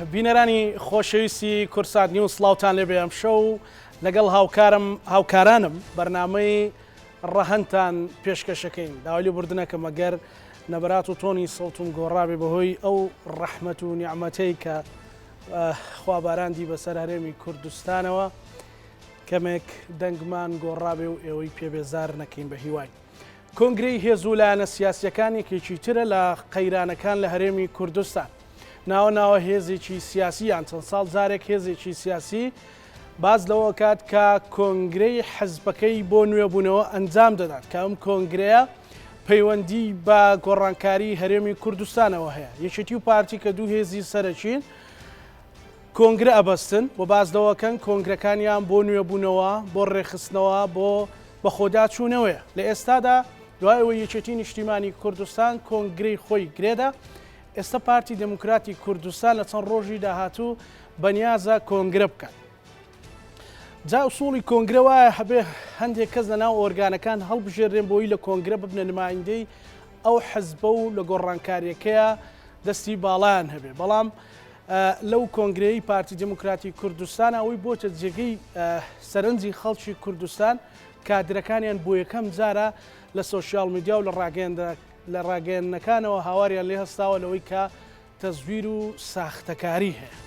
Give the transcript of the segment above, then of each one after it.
بینەرانی خۆشەویستی کورسات نیوز سڵاوتان لێبێ ئەم شەو لەگەڵ هاوکارانم بەرنامەی ڕەهەنتان پێشکەشەکەین داوای لێبوردنەکە مەگەر نەبەرات و تۆنی سەوتم گۆڕابێ بەهۆی ئەو ڕەحمەت و نیعمەتەی کە خواباراندی بەسەر هەرێمی کوردستانەوە کەمێک دەنگمان گۆڕابێ و ئێوەی پێبێزار نەکەین بە هیوای کۆنگرەی هێز و لایەنە سیاسیەکانێکێکی ترە لە قەیرانەکان لە هەرێمی کوردستان ناوە هێزێکی سیاسی یان چەند ساڵ جارێک هێزێکی سیاسی باز لەوە کات کە کۆنگرەی حزبەکەی بۆ نوێبوونەوە ئەنجام دەدات کە ئەم کۆنگرەیە پەیوەندی بە گۆڕانکاری هەرێمی کوردستانەوە هەیە یەکێتی و پارتی کە دوو هێزی سەرەکین کۆنگرە ئەبەستن بۆ باز لەوەکەن کۆنگرەکانیان بۆ نوێبوونەوە بۆ ڕێخستنەوە بۆ بەخۆدا چوونەوەیە لە ئێستادا دوایەوە یەکێتی نیشتیمانی کوردستان کۆنگرەی خۆی گرێدا ئێستا پارتی دموکراتی کوردستان لە چەند ڕۆژی داهاتوو بەنیازە کۆنگرە بکات جا ئوسوڵی کۆنگرە وایە هەبێ هەندێک کەس لە ناو ئۆرگانەکان هەڵبژێڕێن بۆی لە کۆنگرە ببنە نمایندەی ئەو حزبە و لە گۆڕانکاریەکەیە دەستی باڵیان هەبێ بەڵام لەو کۆنگرەی پارتی دموکراتی کوردستان ئەوەی بۆتە جێگەی سەرنجی خەڵکی کوردستان کادرەکانیان بۆ یەکەم جارە لە سۆشیال میدیا و لە ڕاگەیاندنەکانەوە هاواریان لێ هەستاوە لەوەی کە تەزویر و ساختەکاری هەیە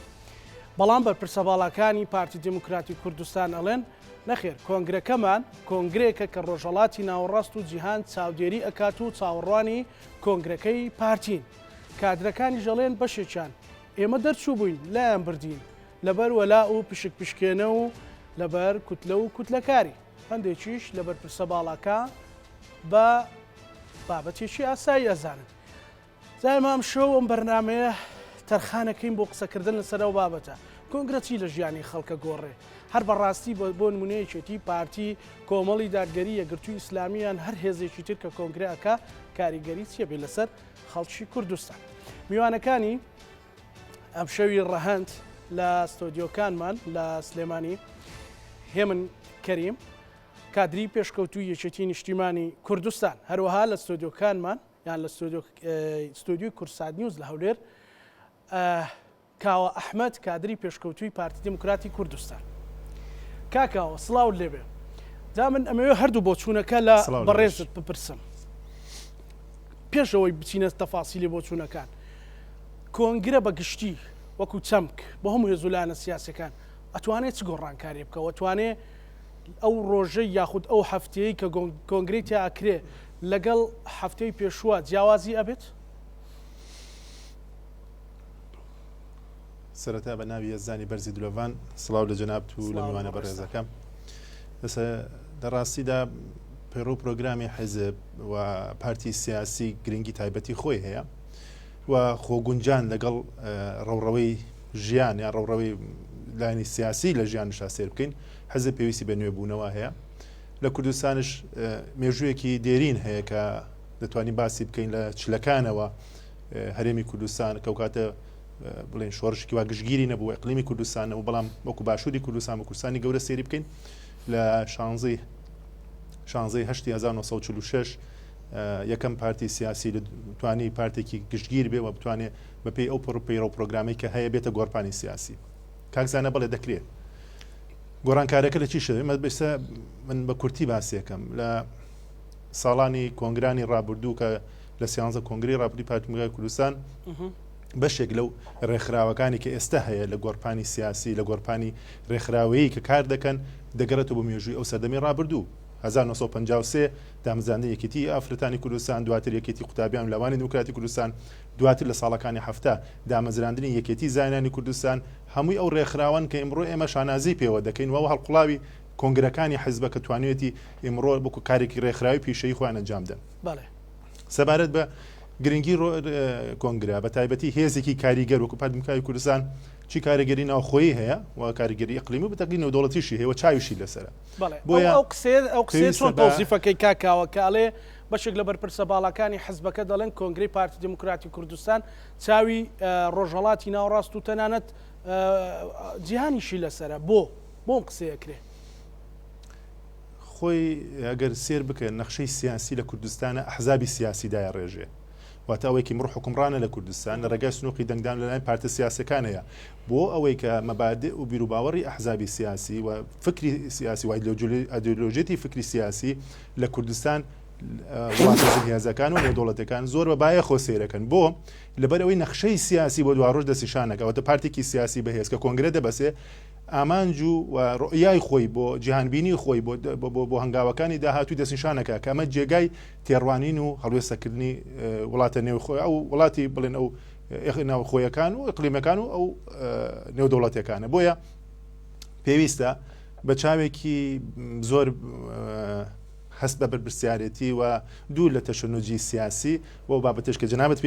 بەڵام بەرپرسە باڵەکانی پارتی دموکراتی کوردستان ئەڵێن نەخێر کۆنگرەکەمان کۆنگرەیەکە کە ڕۆژهەڵاتی ناوەڕاست و جیهان چاودێری ئەکات و چاوەڕوانی کۆنگرەکەی پارتین کادرەکانی ژەڵێن بەشێکیان ئێمە دەرچوو بووین لایەن بردین لەبەر وەلا و پشک پشکێنە و لەبەر کوتلە و کوتلەکاری هەندێکیش لە بەرپرسە باڵەکە بە بابەتێکی ئاسایی ئەزانن زایمام شەو ئەم بەرنامەیە تەرخانەکەین بۆ قسەکردن لەسەر ئەو بابەتە کۆنگرەتی لە ژیانی خەڵکە گۆڕێ هەر بەڕاستی بۆ نمونەیەکێتی پارتی کۆمەڵی دادگەری یەکگرتووی ئیسلامیان هەر هێزێکی تر کە کۆنگرەکە کاریگەری چیە بێ لەسەر خەڵکی کوردستان میوانەکانی ئەم شەوی ڕەهەند لە ستۆدیۆکانمان لە سلێمانی هێمن کەریم کادری پێشکەوتوی یەکێتی نیشتیمانی کوردستان هەروەها لە ستۆدیۆکانمان یان لە ستۆدیۆی کورسات نیوز لە هەولێر کاوە ئەحمەد کادری پێشکەوتوی پارتی دموکراتی کوردستان کاکاوە سڵاو لێبێ جا من ئەمەوێ هەردوو بۆ چوونەکە لە بەڕێزت بپرسم پێشەوەی بچینە تەفاسیلی بۆ چوونەکان کۆنگرە بە گشتی وەکو چەمک بە هەموو هێزولانە سیاسەکان ئەتوانێت چ گۆڕانکاری بکەوە ئەتوانێت ئەو ڕۆژەی یاخود ئەو هەفتەیە کە کۆنگرەی ئاکرێ لەگەڵ هەفتەی پێشووە جیاوازی ئەبێت سەرەتا بە ناوی یەزدانی بەرزی دلۆڤان سڵاو لە جەنابەت و لە میوانە بەڕێزەکەم لە ڕاستیدا پەیڕۆ پرۆگرامی حیزب و پارتی سیاسی گرنگی تایبەتی خۆی هەیە و خۆگونجان لەگەڵ ڕەوڕەوەی ژیان یا ڕەوڕەوەی لایەنی سیاسی لە ژیان شاسێر بکەین حەزب پێویستی بە نوێبوونەوە هەیە لە کوردستانش مێژوویەکی دێرین هەیە کە دەتوانین باسی بکەین لە چلەکانەوە هەرێمی کوردستان کەوکاتە بڵێن شۆڕشکی وا گشتگیری نەبوو ئەقلیمی کوردستانەوە بەڵام وەکو باشووری کوردستان و کوردستانی گەورە سێری بکەین لە 16/1946 یەکەم پارتی سیاسی توانی پارتێکی گشتگیر بێ و بتوانێت بەپێی ئەو پەیڕۆ پرۆگرامی کە هەیە بێتە گۆڕپانی سیاسی کاکزانە بەڵێ دەکرێت گۆڕانکارەکە لە چی شەوێ بێستا من بە کورتی باسیەکەم لە ساڵانی کۆنگرانی ڕابردوو کە لە سیانزە کۆنگری ڕابردووی پارتی دموکراتی کوردستان بەشێک لەو ڕێکخراوەکانی کە ئێستا هەیە لە گۆڕپانی سیاسی لە گۆڕپانی ڕێکخراوەیە کە کار دەکەن دەگەڕێتەوە بۆ مێژووی ئەو سەردەمی ڕابردوو 1953 دامزراندنی یەکێتی ئافرەتانی کوردستان دواتر یەکێتی قوتابیان لەوانی دموکراتی کوردستان دواتر لە ساڵەکانی هەفتە دامەزراندنی یەکێتی زانانی کوردستان هەمووی ئەو ڕێکخراوان کە ئێمڕۆ ئێمە شانازی پێوە دەکەین وەوە هەڵقوڵاوی کۆنگرەکانی حیزبە کە توانێتی ئێمڕۆ بۆ کارێکی ڕێکخراوی پیشەیی خۆیان ئەنجام دەن سەبارەت بە گرنگی کۆنگرە بە تایبەتی هێزێکی کاریگەر وەکو پارتی دموکراتی کوردستان چی کاریگەری ناوخۆیی هەیە و کاریگەری ئەقلیمی و بەتەقی نێودەوڵەتیشی هەیە و چاویشی لەسەرە بۆیە ئەو قسێ چۆن تەوزیفەکەی کاکاوە کە ئەڵێ بەشێک لە بەرپرسە باڵەکانی حزبەکە دەڵێن کۆنگرەی پارتی دموکراتی کوردستان چاوی ڕۆژهەڵاتی ناوەڕاست و تەنانەت جیهانیشی لەسەرە بۆم قسەیەکرێ خۆی ئەگەر سێر بکەن نەخشەی سیاسی لە کوردستانە ئەحزابی سیاسی دایە ڕێژێ واتە ئەوەیەکی مڕ حکومڕانە لە کوردستان لە ڕێگای سنووقی دەنگدان لەلایەن پارتە سیاسەکانەیە بۆ ئەوەی کە مەبادئ و بیرروباوەڕی ئەحزابی سیاسی و فکری سیاسی و ئایدۆلۆژیەتی فکری سیاسی لە کوردستان وڵاتە هێزەکان و نێودوڵەتەکان زۆر بەبایە خۆ سێرەکەن بۆ لەبەرەوەی نەخشەی سیاسی بۆ دواڕۆژ دەستیشانەکە ئەوەتە پارتێکی سیاسی بەهێز کە کۆنگرە دەبەسێ ئامانج و ڕۆیای خۆی بۆ جیهانبینی خۆی بۆ هەنگاوەکانی داهاتوی دەستنیشانەکە کە ئەمە جێگای تێڕوانین و هەڵوێستەکردنی وڵاتە نێوخۆی ئەو وڵاتی بڵێن ئەو ناوخۆیەکان و ئەقلیمەکان و ئەو نێودوڵەتەکانە بۆیە پێویستە بە چاوێکی زۆر هەست بە برپرسیارەتی و دوور لە تەشەنوجی سیاسی بۆ بابەتش کە جنابەت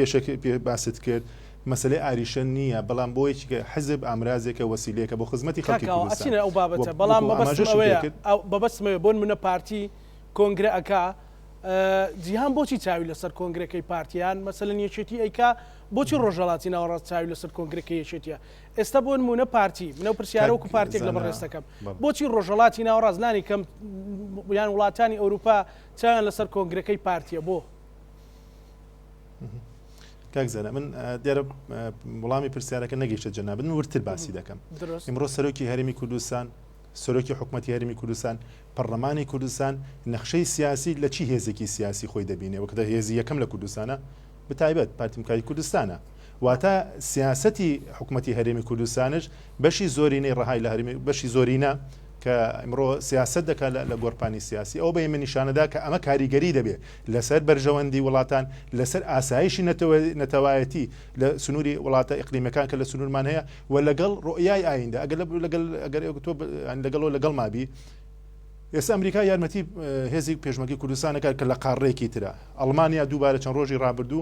پێ باست کرد مەسلەی ئاریشە نییە بەڵام بۆیەکی کە حزب ئامرازێکە وەسیلەیەکە بۆ خزمەتی خەڵکی کوردستان ئەو بابەتە بەڵام بەبەستمەوەیە بۆن منە پارتی کۆنگرە ئەکا جیهان بۆچی چاوی لەسەر کۆنگرەکەی پارتیان مەسەلەن یەکێتی ئەیکا بۆچی ڕۆژهەڵاتی ناوەڕاست چاوی لەسەر کۆنگرەکەی یەکێتیە ئێستا بۆ نمونە پارتی منە پرسیارەوەکو پارتێک لە بەڕێستەکەم بۆچی ڕۆژهەڵاتی ناوەڕاست نانی کەم یان وڵاتانی ئەوروپا چاویان لەسەر کۆنگرەکەی پارتیە بۆ کاکزانە من دیارە وڵامی پرسیارەکە نەگەیشتە جەنابن ورتر باسی دەکەم ئەمڕۆ سەرۆکی هەرێمی کوردستان سەرۆکی حکوومەتی هەرێمی کوردستان پەرلەمانی کوردستان نەخشەی سیاسی لە چی هێزێکی سیاسی خۆی دەبینێ وەکتە هێزی یەکەم لە کوردستانە بتایبەت پارتیمکاری کوردستانە واتە سیاسەتی حکوومەتی هەرێمی کوردستانش بەشی زۆرینەی ڕەهای لە هەرێمی بەشی زۆرینە کە ئەمڕۆ سیاست دەکات لە گۆڕپانی سیاسی ئەو بە ئێمە نیشانەدا کە ئەمە کاریگەری دەبێت لەسەر بەرژەوەندی وڵاتان لەسەر ئاسایشی نەتەوایەتی لە سنووری وڵاتە ئیقلیمەکان کە لە سنوورمان هەیە و لەگەڵ ڕۆیای ئایندا لەگەڵ لەگەڵ مابی ئێستا ئەمریکا یارمەتی هێزی پێشمەرگی کوردستانەکە کە لە قاڕێکی ترە ئەڵمانیا دووبارە چەند ڕۆژی ڕابردوو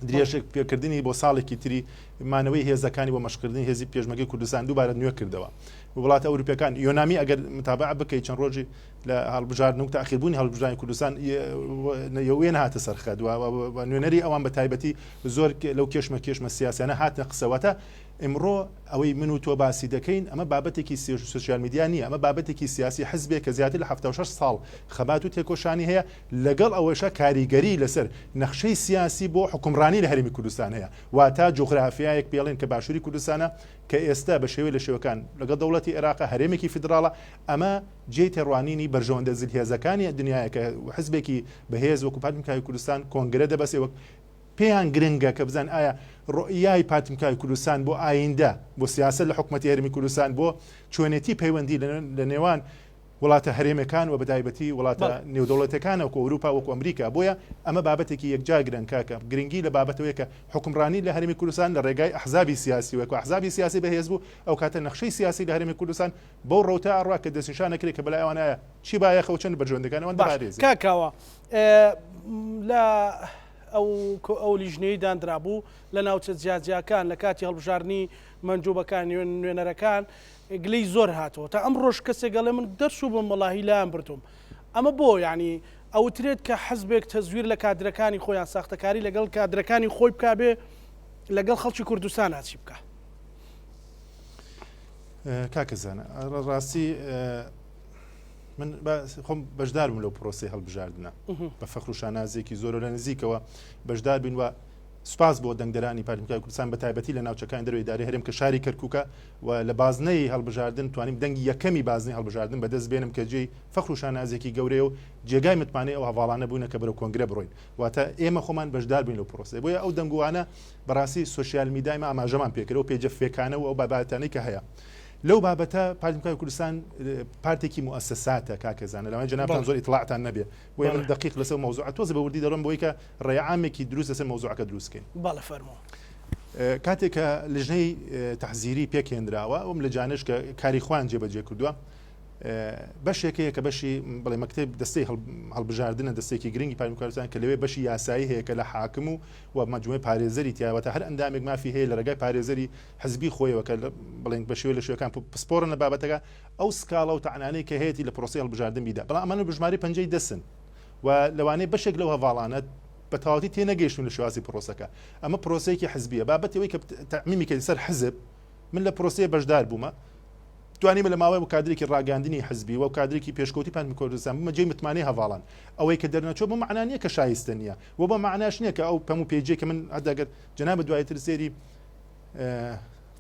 درێژێک پێکردنی بۆ ساڵێکی تری مانەوەی هێزەکانی بۆ مەشقکردنی هێزی پێشمەرگی کوردستان دووبارە نوێ کردەوە وڵاتە ئەوروپیەکان یۆنامی ئەگەر متابع بکەیت چەند ڕۆژی لە هەڵبژاردن و تاخیربوونی هەڵبژاردنی کوردستان وێنە هاتە سەرخەت و نوێنەری ئەوان بە تایبەتی زۆر لەو کێشمە سیاسیانە هاتنە قسەوەتە ئمڕۆ ئەوەی من و تۆ باسی دەکەین ئەمە بابەتێکی سوسیال میدیا نیە ئەمە بابەتێکی سیاسی حزبێک کە زیاتر لە 76 ساڵ خەبات و تێکۆشانی هەیە لەگەڵ ئەوەشە کاریگەری لەسەر نەخشەی سیاسی بۆ حکومڕانی لە هەرێمی کوردستان هەیە واتە جوغرافیایەک پێڵێن کە باشووری کوردستانە کە ئێستا بە شێوەی لە شێوەکان لەگەڵ دەوڵەتی عێراق هەرێمێکی فیدراڵە ئەمە جێی تێڕوانینی بەرژەوەندە زیلهێزەکانی دنیاە کە حزبێکی بەهێز وەکو پارتیمکاری کوردستان کۆنگرە دەبەسێ وەک پێیان گرنگە کە بزان ئایا ڕۆیای پارتیمکاری کوردستان بۆ ئایندە بۆ سیاست لە حکوومەتی هەرێمی کوردستان بۆ چۆنێتی پەیوەندی لە نێوان وڵاتە هەرێمەکان و بەتایبەتی وڵاتە نێودەوڵەتەکانە وەکو ئەوروپا وەکو ئەمریکا بۆیە ئەمە بابەتێکی یەکجاگرن کاکە گرنگی لە بابەتەوەی کە حکومڕانی لە هەرێمی کوردستان لە ڕێگای ئەحزابی سیاسی وەکو ئەحزابی سیاسی بەهێز بوو ئەو کاتە نەخشەی سیاسی لە هەرێمی کوردستان بەو ڕەوتە ئاڕوا کە دەستنیشان نەکرێت کە بەلای ئەوانایە چی باە خەوچەند بەرژەوەندەکانەوەن دەبارێزێت کاکاوە لە ئەو لیژنەی دانرابوو لە ناوچە جیاجیاکان لە کاتی هەڵبژاردننی مەنجوبەکان نوێنەرەکان گلەی زۆر هاتەوە تا ئەم ڕۆژ کەسێک گەڵێ من دەرچوو بم وەڵاهی لایان بردوم ئەمە بۆ یعنی ئەوترێت کە حزبێک تەزویر لە کادرەکانی خۆیان ساختەکاری لەگەڵ کادرەکانی خۆی بکبێ لەگەڵ خەڵکی کوردستان هاچی بکە کاکەزانە ڕاستی من خۆم بەشدار بووم لەو پرۆسی هەڵبژاردنە بە فەخر و شانازێکی زۆر لە نزیکەوە بەشدار بین و سوپاس بۆ دەنگدەرانی پارتیمکاری کوردستان بە تایبەتی لە ناوچەکانی دەروی ئیداری هەرێم کە شاری کەرکووکە و لە بازنەی هەڵبژاردن توانیم دەنگی یەکەمی بازنەی هەڵبژاردن بەدەست بێنم کە جێی فەخر و شانازێکی گەورەیە و جێگای متمانەی ئەو هەواڵانە بوونە کە بەرەو کۆنگرە بڕۆین واتە ئێمە خۆمان بەشدار بین لەو پرۆسەی بۆیە ئەو دەنگوانە بەڕاستی سوسیال میدیامە ئاماژەمان پێکرد و پێجە فێکانە و ئەو بابەتانەی کە هەیە لەو بابەتە پارتیمکاری کوردستان پارتێکی مؤسساتە کاکەزانە لەوانەیە جەنابتان زۆر ئیطلاعتان نەبێ بۆیە من دقیق لەسەر مەوزوعە تۆزە بەوردی دەڕۆم بۆی کە ڕێعامێکی دروست لەسەر مەوزوعەکە دروستکەین بەڵێ فەرموو کاتێک کە لژنەی تەحزیری پێکهێنراوە ئەوم لە جانش کە کاری خوان جێبەجێ کردووە بەشێکەیە کە بەشی بڵێ مەکتب دەستەی هەڵبژاردنە دەستێکی گرنگی پارتیمکاری کوردستان کە لەوێ بەشی یاسایی هەیە کە لە حاکم و مەجموعەی پارێزەری تیاوەتە هەر ئەندامێک مافی هەیە لە ڕێگای پارێزەری حزبی خۆیەوە کە بڵێن بە شێوەیە لە شوێکان پسپۆرن لە بابەتەکە ئەو سکاڵە و تەعنانەی کە هەیەی لە پرۆسی هەڵبژاردن بیدا بەڵام ئەمانە بژماری پەنجەی دەسن و لەوانەیە بەشێک لەو هەواڵانە بە تەواوەتی تێنەگەیشتون لە شێوازی پرۆسەکە ئەمە پرۆسەیەکی حزبیە بابەتەوەی کە تەعمیمی کە سەر حزب من لە پرۆسەیە بەشدار بوومە توانیمە لە ماوەی و کادرێکی ڕاگەاندنی حزبی و کادرێکی پێشکەوتی پارتی کوردستان بمە جێی متمانەی هەواڵان ئەوەی کە دەرنەچۆ بۆ معنی نییە کە شایستە نییە و بە معناش نییە کە ئەو پەم و پێجێ کە من ئەدەگەر جەنابە دوایتر سێری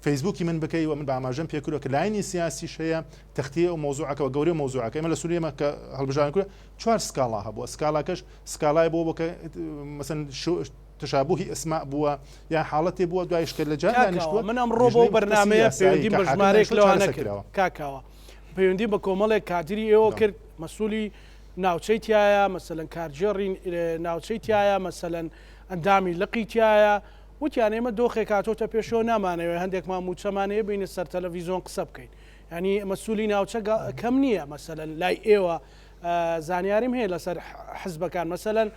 فیسبوکی من بکەی و من بە ئاماژەم پێکردەوە کە لاینی سیاسی شەیە تەختی ئەو مۆزوعەکەەوە گەورەی مۆزوعەکە ئێمە لە سووریەمە کە هەڵبژان کرد 4 سکاڵا هەبووە سکاڵاکەش سکالای بۆ بکە مەسەن تشابوهی ئەسما بووە یا حاڵەتێ بووە دوای شکل لە جانیشتووە من ئەمڕۆ بۆ بەرنامەیە پەیوەندیم بە ژمارەیەک لەوە نەکردەوە کاکاوە پەیوەندی بە کۆمەڵێک کادری ئێوە کرد مەسئولی ناوچەی تایە مەسەلەن کارژێڕی ناوچەی تایە مەسەلەن ئەندامی لقی تایە وتیان ئێمە دۆخێک کاتۆتە پێشەوە نامانەوە هەندێکمان موچەمانەیە بینە سەر تەلەڤیزۆن قسە بکەین ینی مەسئولی ناوچە کەم نییە مەسەلەن لای ئێوە زانیاریم هەیە لەسەر حزبەکان مەسەلەن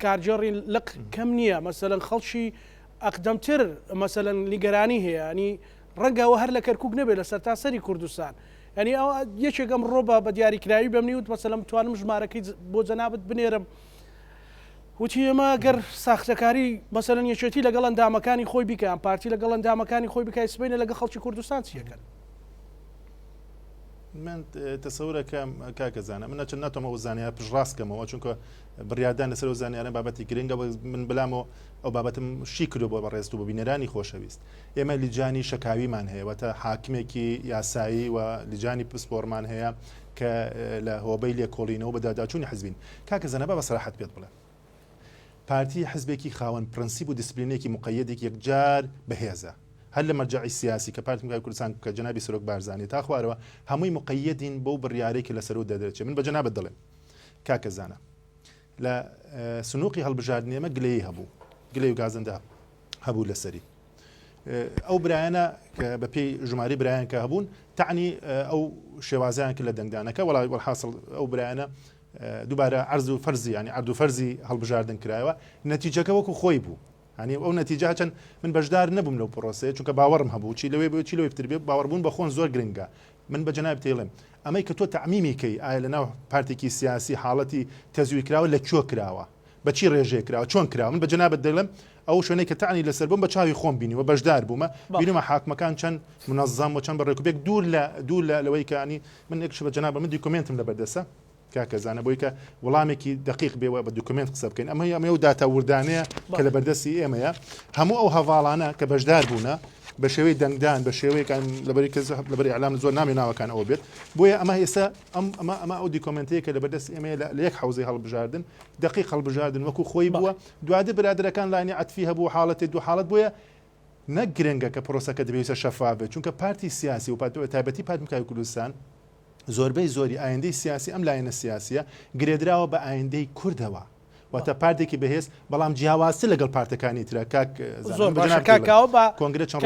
کارجێڕی لق کەم نییە مەسەلەن خەڵکی ئەقدەمتر مەسەلەن لیگەرانی هەیە ینی ڕەنگەوە هەر لە کەرکک نەبێت لە سەرتاسەری کوردستان ینی ئەو یەکێکم ڕۆبە بە دیاریکراوی بەمنی وت مەسەلەن توانم ژمارەکەی بۆ جەنابەت بنێرم وتی ئێمە گەر ساختەکاری مەسەلەن یەکێتی لەگەڵ ئەندامەکانی خۆی بکەیان پارتی لەگەڵ ئەندامەکانی خۆی بکای سبینە لەگە خەڵکی کوردستان چیەکەن من تەسەورەکەم کاکەزانە من نەچەند ناتۆمە ئەو زانیار پشڕاستکەمەوە چونکە بڕیادان لەسەر ئەو زانیارە بابەتی گرنگە من بلامەوە ئەو بابەتم شی کردو بۆ بەڕێست و بە بینەرانی خۆشەویست ئێمە لیجانی شەکاویمان هەیە وەتە حاکمێکی یاسایی و لیجانی پسپۆرمان هەیە کە لە هۆبەی لێکۆڵینەوە بە داداچوونی حزبین کاکەزانە بە بەسەراحەت پێت بڵێ پارتی حزبێکی خاوەن پرەنسیب و دیسپلینێکی مقەیەدێک یەکجار بەهێزە هەر لە مەرجعی سیاسی کە پارتی کوردستان کە جەنابی سەرۆک بارزانانی تا خوارەوە هەمووی مقەیەدین بۆ بڕیارێکی لەسەر و دەدرێت من بە جەنابەت دەڵێم کاکەزانە لە سنووقی هەڵبژاردننی ئێمە گلەیی هەبوو گلەی و گازندا هەبوو لەسەری ئەو برایانە کە بە پێی ژماری برایان کە هەبوون تعنی ئەو شێوازیان کرد لە دەنگدانەکە وڵای وەحاصل ئەو برایانە دووبارە عرض و فەرزی ینی عرض و فەرزی هەڵبژاردن کرایەوە نەتیجەکە وەکو خۆی بوو هەنی ئەو نەتیجە چەند من بەشدار نەبووم لەو پرۆسەیە چونکە باوەڕم هەبوو چی لەوێ بۆ چی لەوێ بتر بێ باوەڕبوون بە خۆن زۆر گرنگە من بە جەناب تێڵم ئەمەی کە تۆ تەعمیمی کەی ئایا لەناو پارتێکی سیاسی حاڵەتی تەزوی کراوە لە کوێ کراوە بەچی ڕێژەیە کراوە چۆن کراوە من بە جەنابەت دەڵێم ئەو شوێنەی کە تعنی لەسەر بووم بە چاوی خۆم بینیوە بەشدار بوومە بینمە حاکمەکان چەند منەظەم و چەند بەڕێکوبێک دوور لە لەوەی کەانی من یەکش بە جەناب من دیکومنتم لە بەردەسە کاکەزانە بۆی کە وەڵامێکی دقیق بێەوە بە دوکمنت قسە بکەین ئەمە و داتا وردانەیە کە لە بەردەستی ئێمەیە هەموو ئەو هەواڵانە کە بەشدار بوونە بە شێوەی دەنگدان بە شێوەیەکان لەبەری ئەعلام زۆر نامی ناوەکان ئەوە بێت بۆیە ئەمە ئێستا ئەمە ئەو دیکۆمنتەیە کە لە بەردەست ئێمە لە یەک حوزەی هەڵبژاردن دقیق هەڵبژاردن وەکو خۆی بووە دوادە برادرەکان لاینی عەتفی هەبوو حاڵەتی دوو حاڵەت بۆیە نەک گرنگە کە پرۆسەکە دەبێتە شەفاف بێت چونکە پارتی سیاسی و تایبەتی پارتی کوردستان زۆربەی زۆری ئایندەی سیاسی ئەم لایەنە سیاسیە گرێدراوە بە ئایندەی کوردەوە واتە پارتێکی بەهێز بەڵام جیاوازتر لەگەڵ پارتەکانی ترە کاکاوە بە کۆنگرە چەند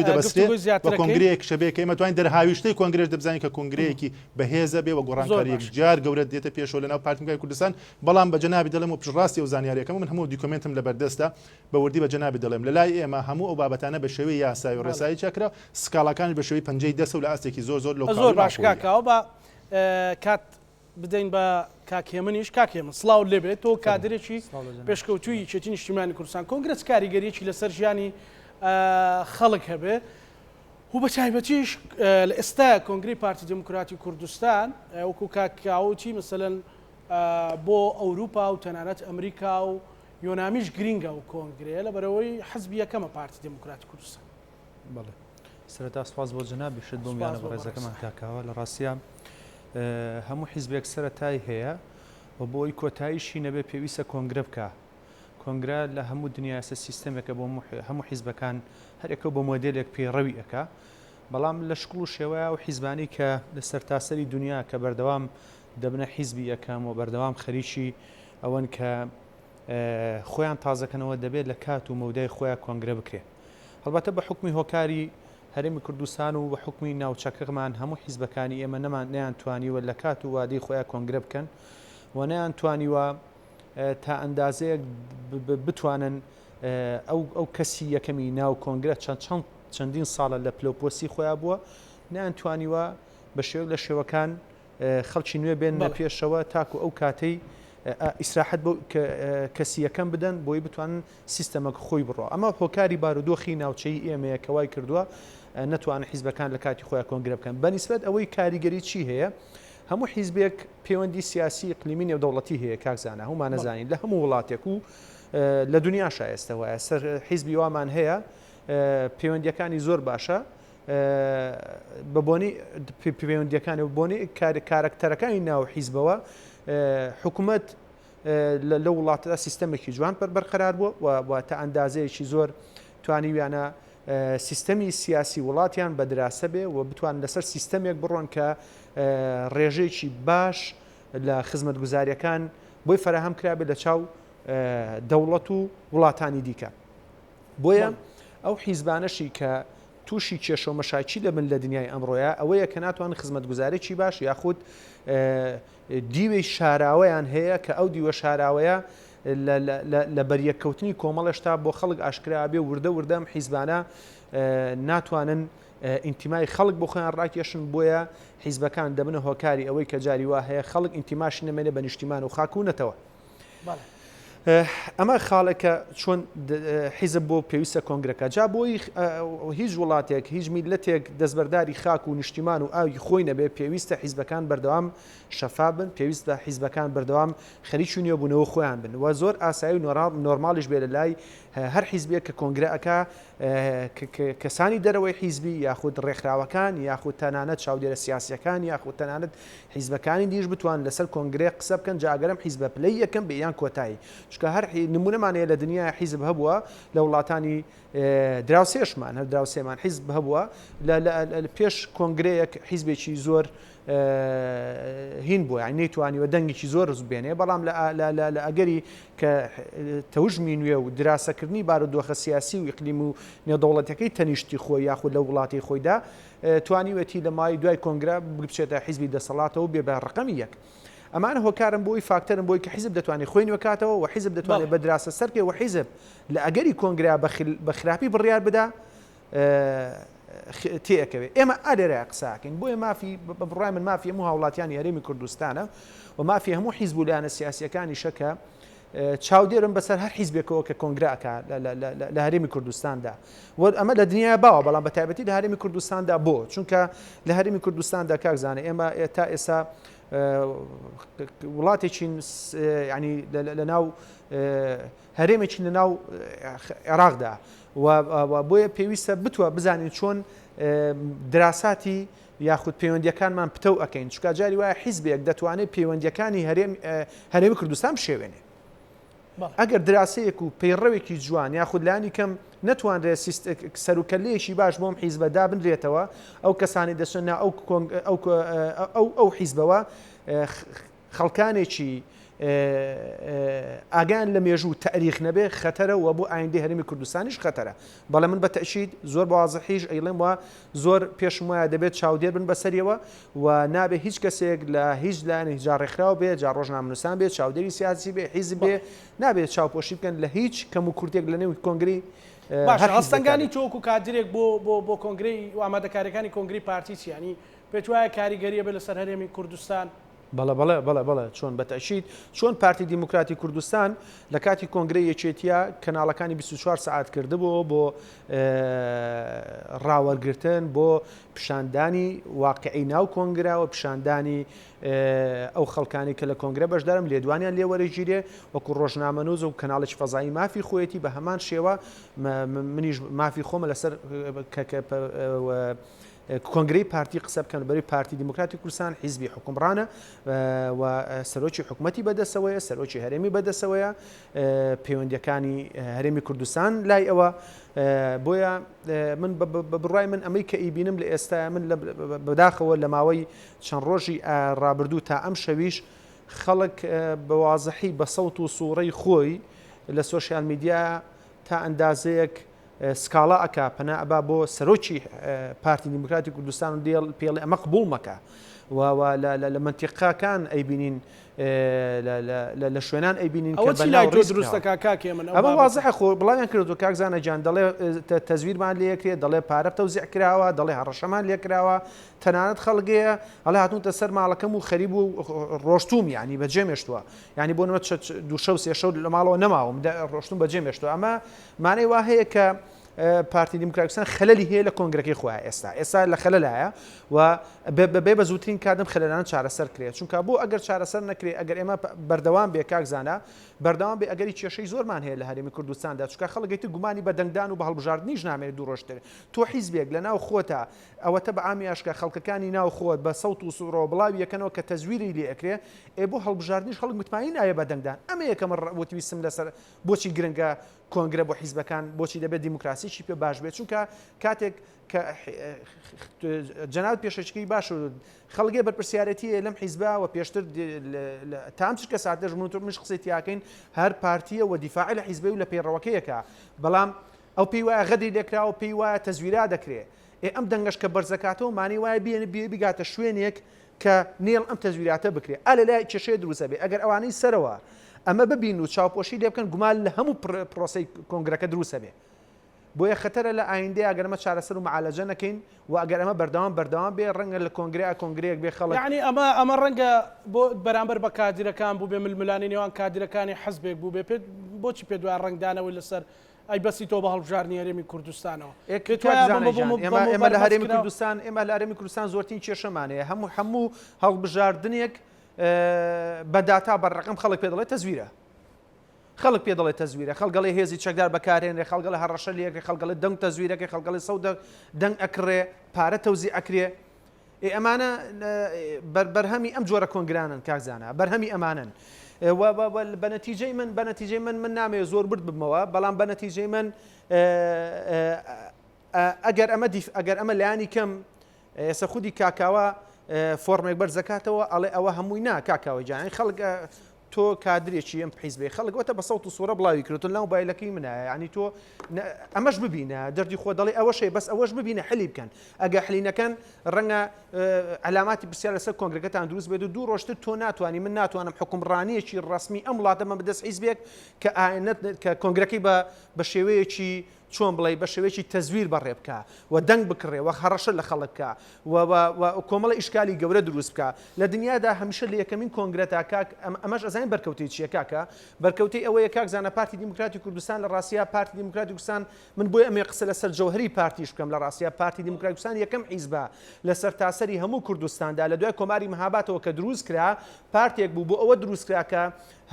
دەبستێت بە کۆنگرەیەک شەبێک ئێمە توانین دەرهاویشتەی کۆنگرێش دەبزانین کە کۆنگرەیەکی بەهێزە بێ وە گۆڕانکاریەک جار گەورە دێتە پێشەوە لەناو پارتیەکانی کوردستان بەڵام بە جەنابی دەڵێم و پشڕاستی و زانیاریەکەم من هەموو دیکۆمنتم لە بەردەستە بە وردی بە جەنابی دەڵێم لە لای ئێمە هەموو ئەو بابەتانە بە شێوەی یاسایی و ڕێسایی چاکرا سکاڵەکانی بە شێوەی پەنجەی دەسە و لە ئاستێکی زۆر زۆر باش کاکاوە بە کات بدەین بە کاکێمنیش کاکێمن سڵاو لێبێت تۆ کادرێکی پێشکەوتووی چێتی نیشتیمانی کوردستان کۆنگرس کاریگەریەکی لەسەر ژیانی خەڵک هەبێ و بە تایبەتیش لە ئێستا کۆنگری پارتی دموکراتی کوردستان وەکو کاکاوتی مەسەلەن بۆ ئەوروپا و تەنانەت ئەمریکا و یۆنامیش گرینگە و کۆنگرێ لە بەرەوەی حزبی یەکەمە پارتی دموکراتی کوردستان بەڵێ سەرەتا سپاس بۆ جەنابی شت بۆ میانە بەڕێزەکەمان کاکاوە لە ڕاستیان هەموو حیزبێک سەرەتای هەیە و بۆی کۆتاییشی نەبێ پێویستە کۆنگرە بکە کۆنگرە لە هەموو دنیا ئێستا سیستەمێکە بۆ هەموو حیزبەکان هەرێکە بۆ مۆدلێک پێڕەوی ئەکا بەڵام لە شکڵ و شێوەیە و حیزبانی کە لە سەرتاسەری دنیا کە بەردەوام دەبنە حیزبی یەکەم و بەردەوام خەریکی ئەوەن کە خۆیان تازەکەنەوە دەبێت لە کات و مەودای خۆیان کۆنگرە بکرێ هەڵبەتە بە حکمی هۆکاری هەرێمی کوردستان و بە حکمی ناوچەکەمان هەموو حیزبەکانی ئێمە نەیانتوانیوە لە کات و وادەی خۆیان کۆنگرە بکەن و نەیانتوانیوە تا ئەندازەیەک بتوانن ئەو کەسی یەکەمی ناو کۆنگرە چەندین ساڵە لە پلۆپۆسی خۆیان بووە نەیانتوانیوە بە شێو لە شێوەکان خەڵکی نوێ بێن لە پێشەوە تاکو ئەو کاتەی ئیسراحەت بۆ کەسی یەکەم بدەن بۆی بتوانن سیستەمەک خۆی بڕۆ ئەمە هۆکاری بارودۆخی ناوچەی ئێمەیە کەوای کردووە نتوان حیزبەکان لە کاتی خۆیان کۆنگرە بکەن بەنسبەت ئەوەی کاریگەری چی هەیە هەموو حیزبێک پەیوەندی سیاسی اقلیمی نێودەوڵەتی هەیە کاکزانە هەمومان نەزانین لە هەموو وڵاتێک و لە دنیا شایستە وایە سەر حیزبی وامان هەیە پەیوەندیەکانی زۆر باشە بە بۆنی پەیوەندیەکانی بۆنی کارکتەرەکانی ناو حیزبەوە حکوومەت لە وڵاتەدا سیستەمێکی جوان بەرقەرار بووە و تا ئەندازەیەکی زۆر توانیویانە سیستەمی سیاسی وڵاتیان بە دراسە بێ و بتوان لەسەر سیستەمێک بڕۆن کە ڕێژەیەکی باش لە خزمەتگوزاریەکان بۆی فراهەم کرابێ لە چاو دەوڵەت و وڵاتانی دیکە بۆیە ئەو حیزبانەشی کە تووشی کێشە و مەشاکی لە من لە دنیای ئەمڕۆیە ئەوەیە کە ناتوان خزمەتگوزارێکی باش یاخود دیوەی شاراوەیان هەیە کە ئەو دیوە شاراوەیە لە بەریەکەوتنی کۆمەڵشتا بۆ خەڵک ئاشکرا بێ وردە وردەم حیزبانە ناتوانن ئینتیمای خەڵک بۆ خۆیان ڕاکێشن بۆیە حیزبەکان دەبنە هۆکاری ئەوەی کە جاری وا هەیە خەڵک ئینتیماشی نەمێنێ بە نیشتیمان و خاکوونەتەوە ئەمە خاڵێکە چۆن حیزب بۆ پێویستە کۆنگرەکە جا بۆی هیچ وڵاتێک هیچ میلەتێک دەستبەرداری خاک و نیشتیمان و ئاوی خۆی نەبێ پێویستە حیزبەکان بەردەوام شەفا بن پێویستە حیزبەکان بەردەوام خەریکی نوێبوونەوە خۆیان بن و زۆر ئاسایی و نۆرمالیش بێ لە لای هەر حیزبێک کە کۆنگرەکە کەسانی دەرەوەی حیزبی یاخود ڕێکخراوەکان یاخود تەنانەت چاودێرە سیاسیەکان یاخود تەنانەت حیزبەکانی دیش بتوان لەسەر کۆنگرێ قسە بکەن جاگەرم حیزبە پلەی یەکەم بە یان کۆتایی چکە هەر نمونەمانەیە لە دنیای حیزب هەبووە لە وڵاتانی دراوسێشمان هەر دراوسێمان حیزب هەبووە لە پێش کۆنگرەیەک حیزبێکی زۆر هین بووە یان نەیتوانیوە دەنگێکی زۆر بێنێ بەڵام لە ئەگەری کە تەوژمی نوێ و دراسەکردنی بارودۆخە سیاسی و ئیقلیم و نێودەوڵەتەکەی تەنیشتی خۆی یاخود لە وڵاتی خۆیدا توانیوەتی لە مای دوای کۆنگرە بچێتە حیزبی دەسەڵاتەوە بێ بە ڕقەمی یەک ئەمان هۆکارم بۆی فاکتەرم بۆی کە حیزب دەتوانێت خۆی نوێکاتەوە و حیزب دەتوانێت بە دراسە سەرکێ و حیزب لە ئەگەری کۆنگرا بە خراپی بڕیار بدا تێەکەوێت ئێمە ئالێرە قساکەین بۆیە مافی بڕای من مافی هەموو هاوڵاتیانی هەرێمی کوردستانە و مافی هەموو حیزب و لایەنە سیاسیەکانی شەکە چاودێرم بەسەر هەر حیزبێکەوە کە کۆنگراکە لە هەرێمی کوردستاندا ئەمە لە دنیا باوە بەڵام بە تایبەتی لە هەرێمی کوردستاندا بۆ چونکە لە هەرێمی کوردستاندا کاکزانە ئێمە تا ئێستا وڵاتێکی ینی لە ناو هەرێمێکی لە ناو عێراقدا و بۆیە پێویستە بتوە بزانین چۆن دراساتی یاخود پەیوەندیەکانمان پتە و ئەەکەین چکە جاری وایە حیزبێک دەتوانێت پەیوەندیەکانی هەرێمی کوردستان بشێوێنێ ئەگەر دراسەیەک و پەیڕەوێکی جوان یاخود لانی کەم نەتوانرێت سەرکەلەیەکی باش بۆم حیزبەدا بنرێتەوە ئەو کەسانی دەچنە ئەو حیزبەوە خەڵکانێکی ئاگان لە مێژوو تاریخ نەبێ خەتەرە و بۆ ئایندەی هەرێمی کوردستانیش خەتەرە بەڵام من بە تەشید زۆر بەوازەحیش ئەیڵێم وە زۆر پێشم وایە دەبێت چاودێر بن بەسەریەوە و نابێت هیچ کەسێک لە هیچ لایەن هیچ ڕێکخراو بێت جا ڕۆژنامەنووسان بێت چاودێری سیاسی بێ حیزب بێ نابێت چاوپۆشی بکەن لە هیچ کەم و کورتێک لە نێو کۆنگری هەستەنگانی تۆکو کادرێک بۆ کۆنگری و ئامادەکاریەکانی کۆنگری پارتیچی ینی پێت وایە کاریگەریە بێت لەسەر هەرێمی کوردستان بەڵێ چۆن بەتەشید چۆن پارتی دیموکراتی کوردستان لە کاتی کۆنگرە یەکێتیە کەناڵەکانی 24 سعات کردبوو بۆ ڕاوەرگرتن بۆ پیشاندانی واقعی ناو کۆنگرا و پیشاندانی ئەو خەڵکانی کە لە کۆنگرە بەشدارم لێدوانیان لێوەرەگیرێ وەکو ڕۆژنامەنووز و کەناڵی فەزایی مافی خۆیەتی بە هەمان شێوە منیش مافی خۆمە لەسەر کۆنگرەی پارتی قسە بکەن بەری پارتی دیموکراتی کوردستان حیزبی حکومڕانە و سەرۆکی حکوومەتی بەدەسەوەیە سەرۆکی هەرێمی بەدەسەوەیە پەیوەندیەکانی هەرێمی کوردستان لای ئەوە بۆیە من بڕای من ئەمەی کە ئیبینم لە ئێستا من بەداخەوە لە ماوەی چەند ڕۆژی ڕابردوو تا ئەم شەویش خەڵک بەوازەحی بە سەوت و سوورەی خۆی لە سۆشیال میدیا تا ئەندازەیەک سکاڵا ئەکا پەنا ئەبا بۆ سەرۆکی پارتی دیموکراتی کوردستان و دێڵ پێڵێ ئەمە قبوڵ مەکە لە منتیقاکان ئەیبینین لە شوێنان ئەیبینین ئەمە وازەحە خۆ بڵاویان کردو کاکزانە جان دەڵێ تەزویرمان لێکرێت دەڵێ پارە تەوزیع کراوە دەڵێ هەڕەشەمان لێکراوە تەنانەت خەڵگەیە ئەڵێ هاتوونتە سەر ماڵەکەم و خەریب و ڕۆشتوم یعنی بەجێمێشتووە یعنی بۆ نوە دوو شەو سێ شەو لە ماڵەوە نەماوم ڕۆشتوم بەجێمێشتووە ئەمە مانەی وا هەیە کە پارتی دیموکراتیک خەلەلی هەیە لە کۆنگرەکەی خۆیان ئێستا لە خەلەلایە و بێ بە زووترین کاتم خەلەلان چارەسەر کرێت چونکە بۆ ئەگەر چارەسەر نەکرێت ئەگەر ئێمە بەردەوام بێ کاکزانە بەردەوام بێ ئەگەری کێشەی زۆرمان هەیە لە هەرێمی کوردستاندا چونکە خەڵکێتی گومانی بە دەنگدان و بە هەڵبژاردننیش نامێت دوو ڕۆژتر تۆ حیزبێک لە ناو خۆتە ئەوەتە بە ئامیاشکە خەڵکەکانی ناو خۆت بە سەوت و سوڕۆ بڵاوی یەکەنەوە کە تەزویری لێ ئەکرێ بۆ هەڵبژاردننیش خەڵک متماین ئاە بە دەنگدان ئەمە یەکەم وتویستم لەسەر بۆچی گرنگە کۆنگرە بۆ حیزبەکان بۆچی دەبێت دیموکراسیی پێ باش بێت چونکە کاتێک کە جەناب پێشەچکەی باش و خەڵگێ بەرپرسیارەتی لەم حیزبەوە پێشتر تام چکە ساتەژ منش قسەی تیاکەین هەر پارتیە و دیفاعی لە حیزبەی و لە پێڕەوەکەیەکە بەڵام ئەو پێی وایە غەدی لێکرا و پێی وایە تەزویرا دەکرێت ئەم دەنگەش کە بەرزەکاتەوە مانی وایە بیگاتە شوێنێک کە نێڵ ئەم تەزویراتە بکرێت ئا لە لای کێشەیە دروستە بێ ئەگەر ئەوانەی سەرەوە ئەمە ببین و چاوپۆشی لێ بکەن گومان لە هەموو پرۆسی کۆنگرەکە دروستە بێ بۆیە خەتەرە لە ئایندێ ئەگەرمە چارەسەر و معالەجە نەکەین و ئەگەر ئەمە بەردەوام بێ ڕەنگە لە کۆنگرەیەک بێ خەڵک یعنی ئەمە ڕەنگە بۆ بەرامبەر بە کادیرەکان بوو بێ ململانی نێوان کادیرەکانی حەزبێک بوو بێ بۆچی پێ دوای ڕنگدانەوەی لەسەر ئەی بەسی تۆ بە هەڵبژاردننی هەرێمی کوردستانەوە ئێمە لە هەرێمی کوردستان ئێمە لە هەرێمی کوردستان زۆرترین کێشەمانەیە هەموو هەڵبژاردنێک بەداتا بەڕقم خەڵک پێ دەڵێت تەزویرە خەڵک پێ دەڵێت تەزویرە خەڵگەڵی هێزی چەکدار بەکارێنێ خەڵگەڵە هەڕەشە لەکە خەڵگەڵی دەنگ تەزویرەکە خەڵگەڵی سەود دەنگ ئەکڕێ پارە تەوزی ئەکرێ ئەمانە بەرهەمی ئەم جۆرە کۆنگرانن کاکزانە بەرهەمی ئەمانن بەنەتیجەی من نامێ زۆر برد بمەوە بەڵام بەنەتیجەی من ئەگەر ئەمە لایانی کەم ئێستا خودی کاکاوە فۆرمێک بەرزەکاتەوە ئەڵێ ئەوە هەمووی نا کاکاوە جیانی خەڵک تۆ کادرێکی ئەم حیزبێ خەڵکەوەتە بە سەوت و سوورە بڵاوی کردن لەو بایلەکەی منایە ینی تۆ ئەمەش ببینە دەردی خۆ دەڵێ ئەوەشەی بەس ئەوەش ببینە حلی بکەن ئەگە حلینەکەن ڕەنگە علاماتی پرسیار لەسەر کۆنگرەکەتان دروست بێت و دوو ڕۆژتر تۆ ناتوانانی من ناتوانم حکومڕانیەکی ڕسمی ئەم وڵاتەمە بەدەست حیزبێک کە کۆنگرەکەی بە شێوەیەکی چۆن بڵێ بە شێوەیەکی تەزویر بەڕێ بکە و دەنگ بکڕێ و هەڕەشە لە خەڵک بکە و کۆمەڵە ئیشکالی گەورە دروست بکە لە دنیادا هەمیشە لە یەکەمین کۆنگرەتا کاک ئەمەش ئەزانین بەرکەوتەی چیە کاکە بەرکەوتەی ئەوەیە کاکزانە پارتی دیموکراتی کوردستان لە ڕاستیا پارتی دیموکراتی کوردستان من بۆی ئەمێ قسە لەسەر جەوهری پارتیش بکەم لە ڕاستیا پارتی دیموکراتی کوردستان یەکەم حیزبە لەسەر تاسەری هەموو کوردستاندا لە دوای کۆماری مەهاباتەوە کە دروست کرا پارتێک بوو بۆ ئەوە دروست کرا کە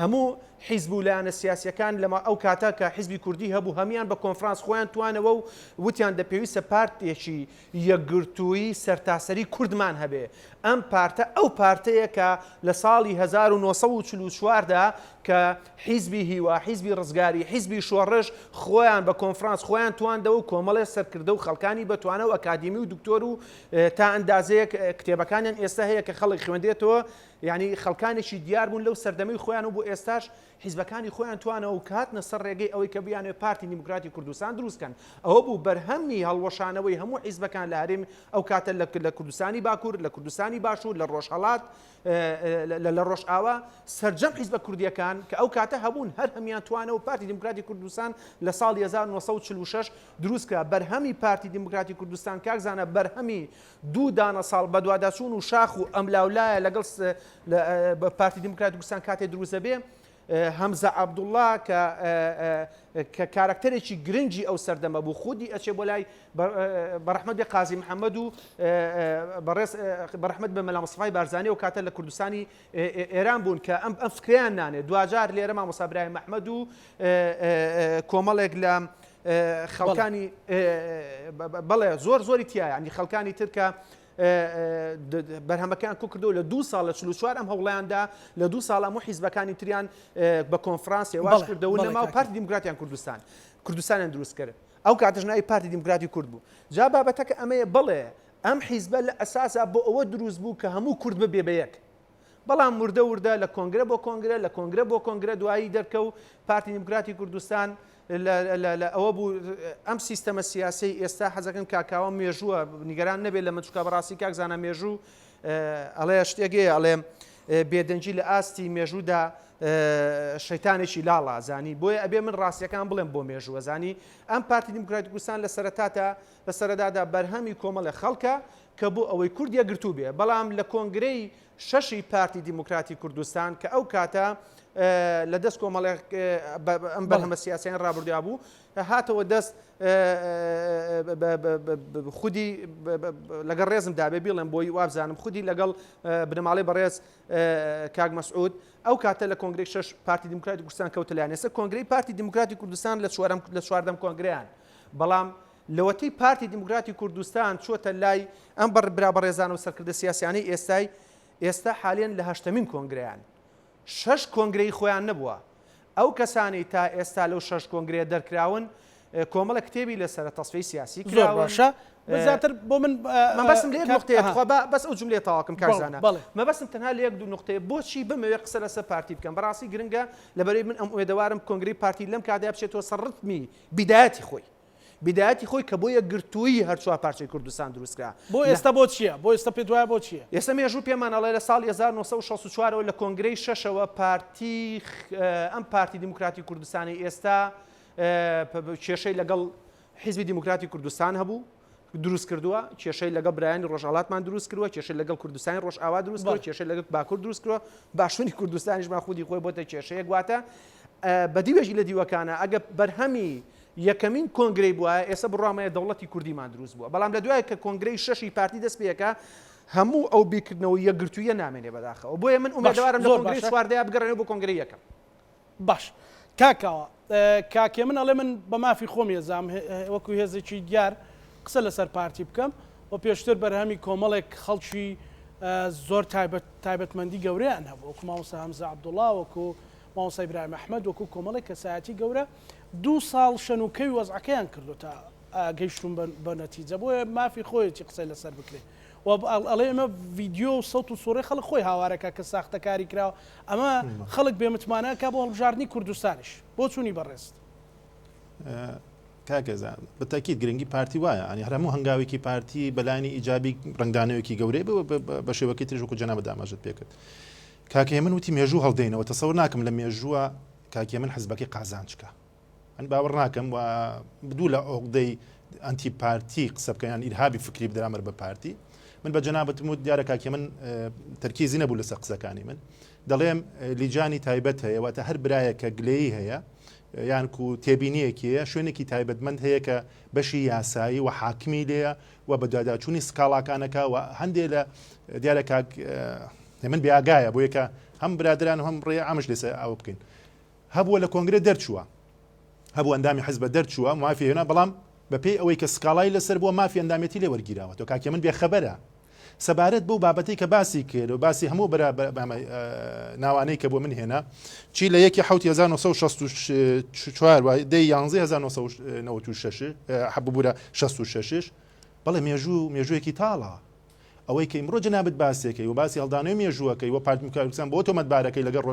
هەموو حیزب و لایەنە سیاسیەکان لەما ئەو کاتە کە حیزبی کوردی هەبوو هەمیان بە کۆنفرانس خۆیان توانەوە و وتیان دەپێویستە پارتێکی یەکگرتووی سەرتاسەری کوردمان هەبێ ئەم پارتە ئەو پارتەیە کە لە ساڵی 1940دا کە حیزبی هیوا حیزبی ڕزگاری حیزبی شۆڕش خۆیان بە کۆنفرانس خۆیان تواندەوە و کۆمەڵێ سەرکردە و خەڵکانی بەتوانە و ئەکادمی و دکتۆر و تا ئەندازەیە کتێبەکانیان ئێستا هەیە کە خەڵک خوێندێتەوە یعنی خەڵکانێکی دیار بوون لەو سەردەمەی خۆیان و بۆ ئێستاش حیزبەکانی خۆیان توانەوە و کاتنە سەر ڕێگەی ئەوەی کە بیانێ پارتی دیموکراتی کوردستان دروستکەن ئەوە بوو بەرهەمی هەڵوەشانەوەی هەموو حیزبەکان لە هەرێم ئەو کاتە لە کوردستانی باکوور لە کوردستانی باشوور لە ڕۆژهەڵات لە ڕۆژئاوا سەرجەم حیزبە کوردیەکان کە ئەو کاتە هەبوون هەر هەمیان توانەوە پارتی دیموکراتی کوردستان لە ساڵی 1946 دروستکرا بەرهەمی پارتی دیموکراتی کوردستان کاکزانە بەرهەمی دوو دانە ساڵ بە دوواداچوون و شاخ و ئەملاولایە لەگەڵ پارتی دیموکراتی کوردستان کاتێ دروستە بێ هەمزە عەبدوڵڵا کە کارکتەرێکی گرنگی ئەو سەردەمە بوو خودی ئەچێ بۆ لای بەڕەحمەت بێ قازی محەممەد و بەڕەحمەت بە مەلا مستەفای بارزانانی و کاتە لە کوردستانی ئێران بوون کە ئەم فکریان نانێت دوجار لێرە مامۆستا ئیبراهیم محمەد و کۆمەڵێک لە خەڵکانی بەڵێ زۆری تایە ینی خەڵکانی ترکە بەرهەمەکان کو کردو لە 2 ساڵ لە 44 ئەم هەوڵیاندا لە 2 ساڵ هەموو حیزبەکانی تریان بە کۆنفرانس واش کردەوە لەماوە پارتی دیموکراتیان کوردستانیان دروست کرد ئەو کاتەش ناوی پارتی دیموکراتی کورد بوو جا بابەتەکە ئەمەیە بڵێ ئەم حیزبە لە ئەساسا بۆ ئەوە دروست بوو کە هەموو کورد ببێ بە یەک بەڵام وردە لە کۆنگرە بۆ کۆنگرە لە کۆنگرە بۆ کۆنگرە دوایی دەرکەوت پارتی دیموکراتی کوردستان ئەوە بوو ئەم سیستەمە سیاسی ئێستا حەزەکەن کاکاوە مێژووە نیگەران نەبێت لە منچکە بەڕاستی کاکزانە مێژوو ئەڵێ شتێکێ ئەڵێ بێدەنجی لە ئاستی مێژوودا شەیتانێکی لاڵا زانی بۆیە ئەبێ من ڕاستیەکان بڵێم بۆ مێژووە زانی ئەم پارتی دیموکراتی کوردستان لە سەرەتادا بەرهەمی کۆمەڵە خەڵکە کە بۆ ئەوەی کوردیە گرتوو بێ بەڵام لە کۆنگرەی شەشی پارتی دیموکراتی کوردستان کە ئەو کاتە لە دەست کۆمەڵێک ئەم بەرهەمە سیاسیان ڕابردویا بوو هاتەوە دەست خودی لەگەڵ ڕێزم دابێ بیڵێن بۆی وابزانم خودی لەگەڵ بنەماڵی بەڕێز کاک مەسعود ئەو کاتە لە کۆنگرەی 6 پارتی دیموکراتی کوردستان کەوتەلایەن ئێستا کۆنگرەی پارتی دیموکراتی کوردستان لە چواردەم کۆنگرەیان بەڵام لەوەتەی پارتی دیموکراتی کوردستان چۆتە لای ئەم بەڕێزان و سەرکردە سیاسیانەی ئێستا حالیان لە 8مین کۆنگرەیان 6 کۆنگرەی خۆیان نەبووە ئەو کەسانی تا ئێستا لەو 6 کۆنگرەیە دەرکراون کۆمەڵە کتێبی لەسەر تەسفەی سیاسی کراوە بەزاتر بۆ من بەسم لە نقطەیە بەس ئەو جملەیە تاواکەم کارزانە مەبەستم تەنها لە یەک دوو نقطەیە بۆچی بمەوێت قسە لەسەر پارتی بکەم بەڕاستی گرنگە لەبەرەوەی من ئەم ئومێدەوارم کۆنگرەی پارتی لەم کاتەیە بچێتەوە سەر ڕتمی بیدایەتی خۆی کە بۆ یەکگرتووی هەرچووە پارچەی کوردستان دروستکرا بۆ ئێستا بۆ چییە بۆ ئێستا پێ دوایە بۆ چییە ئێستا مێژوو پێمانەڵێ لە ساڵ 1964ەوە لە کۆنگرەی 6ەوە پارتی ئەم پارتی دیموکراتی کوردستانی ئێستا کێشەی لەگەڵ حیزبی دیموکراتی کوردستان هەبوو دروست کردووە کێشەی لەگەڵ برایانی ڕۆژهەڵاتمان دروست کردووە کێشەی لەگەڵ کوردستانی ڕۆژئاوا دروست کردووە کێشەی لەگەڵ باکوور دروست کردووە باشووری کوردستانیشمان خودی خۆی بۆتە کێشەیە گواتە بەدیوێژی لە دیوەکانە ئەگە بەرهەمی یەکەمین کۆنگرەی بووە ئێستا بڕامەیە دەوڵەتی کوردیمان دروست بووە بەڵام لە دوایە کە کۆنگرەی 6 پارتی دەست پێەکە هەموو ئەو بیرکردنەوە یەکگرتوویە نامێنێ بەداخەوە بۆیە من ئومێدەوارم لە کۆنگرەی چواردەیە بگەڕێنەوە بۆ کۆنگرەی یەکەم باش کاکەوە کاکێ من ئەڵێ من بە مافی خۆم ێزام وەکو هێزێکی دیار قسە لەسەر پارتی بکەم و پێشتر بەرهەمی کۆمەڵێک خەڵکی زۆر تایبەتمەندی گەورەیان هەبوو وەکو مامۆستا هەمزە عەبدوڵڵا وەکو مامۆستا ئیبراهیم ئەحمەد وەکو کۆمەڵێک کەسایەتی گەورە 2 ساڵ شەنوکەی وەزعەکەیان کردو تا گەیشتون بە نەتیجە بۆیە مافی خۆیەتی قسەی لەسەر بکرێت ئەڵێ ئەمە ڤیددیۆ و سەوت و سوڕی خەڵک خۆی هاوارەکە کە ساختەکاری کراوە ئەمە خەڵک بێمتمانەکە بۆ هەڵبژاردننی کوردستانیش بۆ چوونی بەڕێست کاکەزان بەتاکیید گرنگی پارتی وایە ئەنی هەموو هەنگاوێکی پارتی بەلانی ئیجابی ڕنگدانەوەکی گەورەی بە شێوەکەی ترژوەکو جەنابە داماژت پێکرد کاکێ من وتی مێژوو هەڵدەینەوە تەسەوڕ ناکەم لە مێژووە کاکێ من حزبەکەی قازان چکە ئەن باوەڕ ناکەم و بدوو لە عقدەی ئەنتی پارتی قسە بکەیان ئیرهابی فکری بدرامەر بە پارتی من بە جەنابەتم وت دیارە کاکێ من تەرکیزی نەبوو لەسەر قسەکانی من دەڵێم لیجانی تایبەت هەیە واتە هەر برایەکە گلەیی هەیە یان و تێبینیەکیە شوێنێکی تایبەتمەند هەیە کە بەشی یاسایی و حاکمی لێە و بە دواداچوونی سکاڵاکانەکە و هەندێک لە دیارە کاک من بیاگایە بۆ یەکە هەم برادران و هەم ڕێ ئامش لێسە ئەوە بکەین هەبووە لە کۆنگرە دەرچووە هەبوو ئەندامی حزبە دەرچووە مافی هێنا بەڵام بەپێی ئەوەی کە سکاڵای لەسەر بووە مافی ئەندامەتی لێ وەرگیراوە تۆ کاکێ من بێخەبەرە سەبارەت بەو بابەتەی کە باسی کرد و باسی هەموو ناوانەی کە بۆ من هێنا چی لە 1964 دەی 1996 حەبوو 66 بەڵێ مێژوویەکی تاڵە ئەوەی کە ئیمڕۆ جەنابەت باسێکەکەی و باسی هەڵدانەوەی مێژووەکەی و پارتی کوردستان بۆ تۆمەتبارەکەی لەگەڵ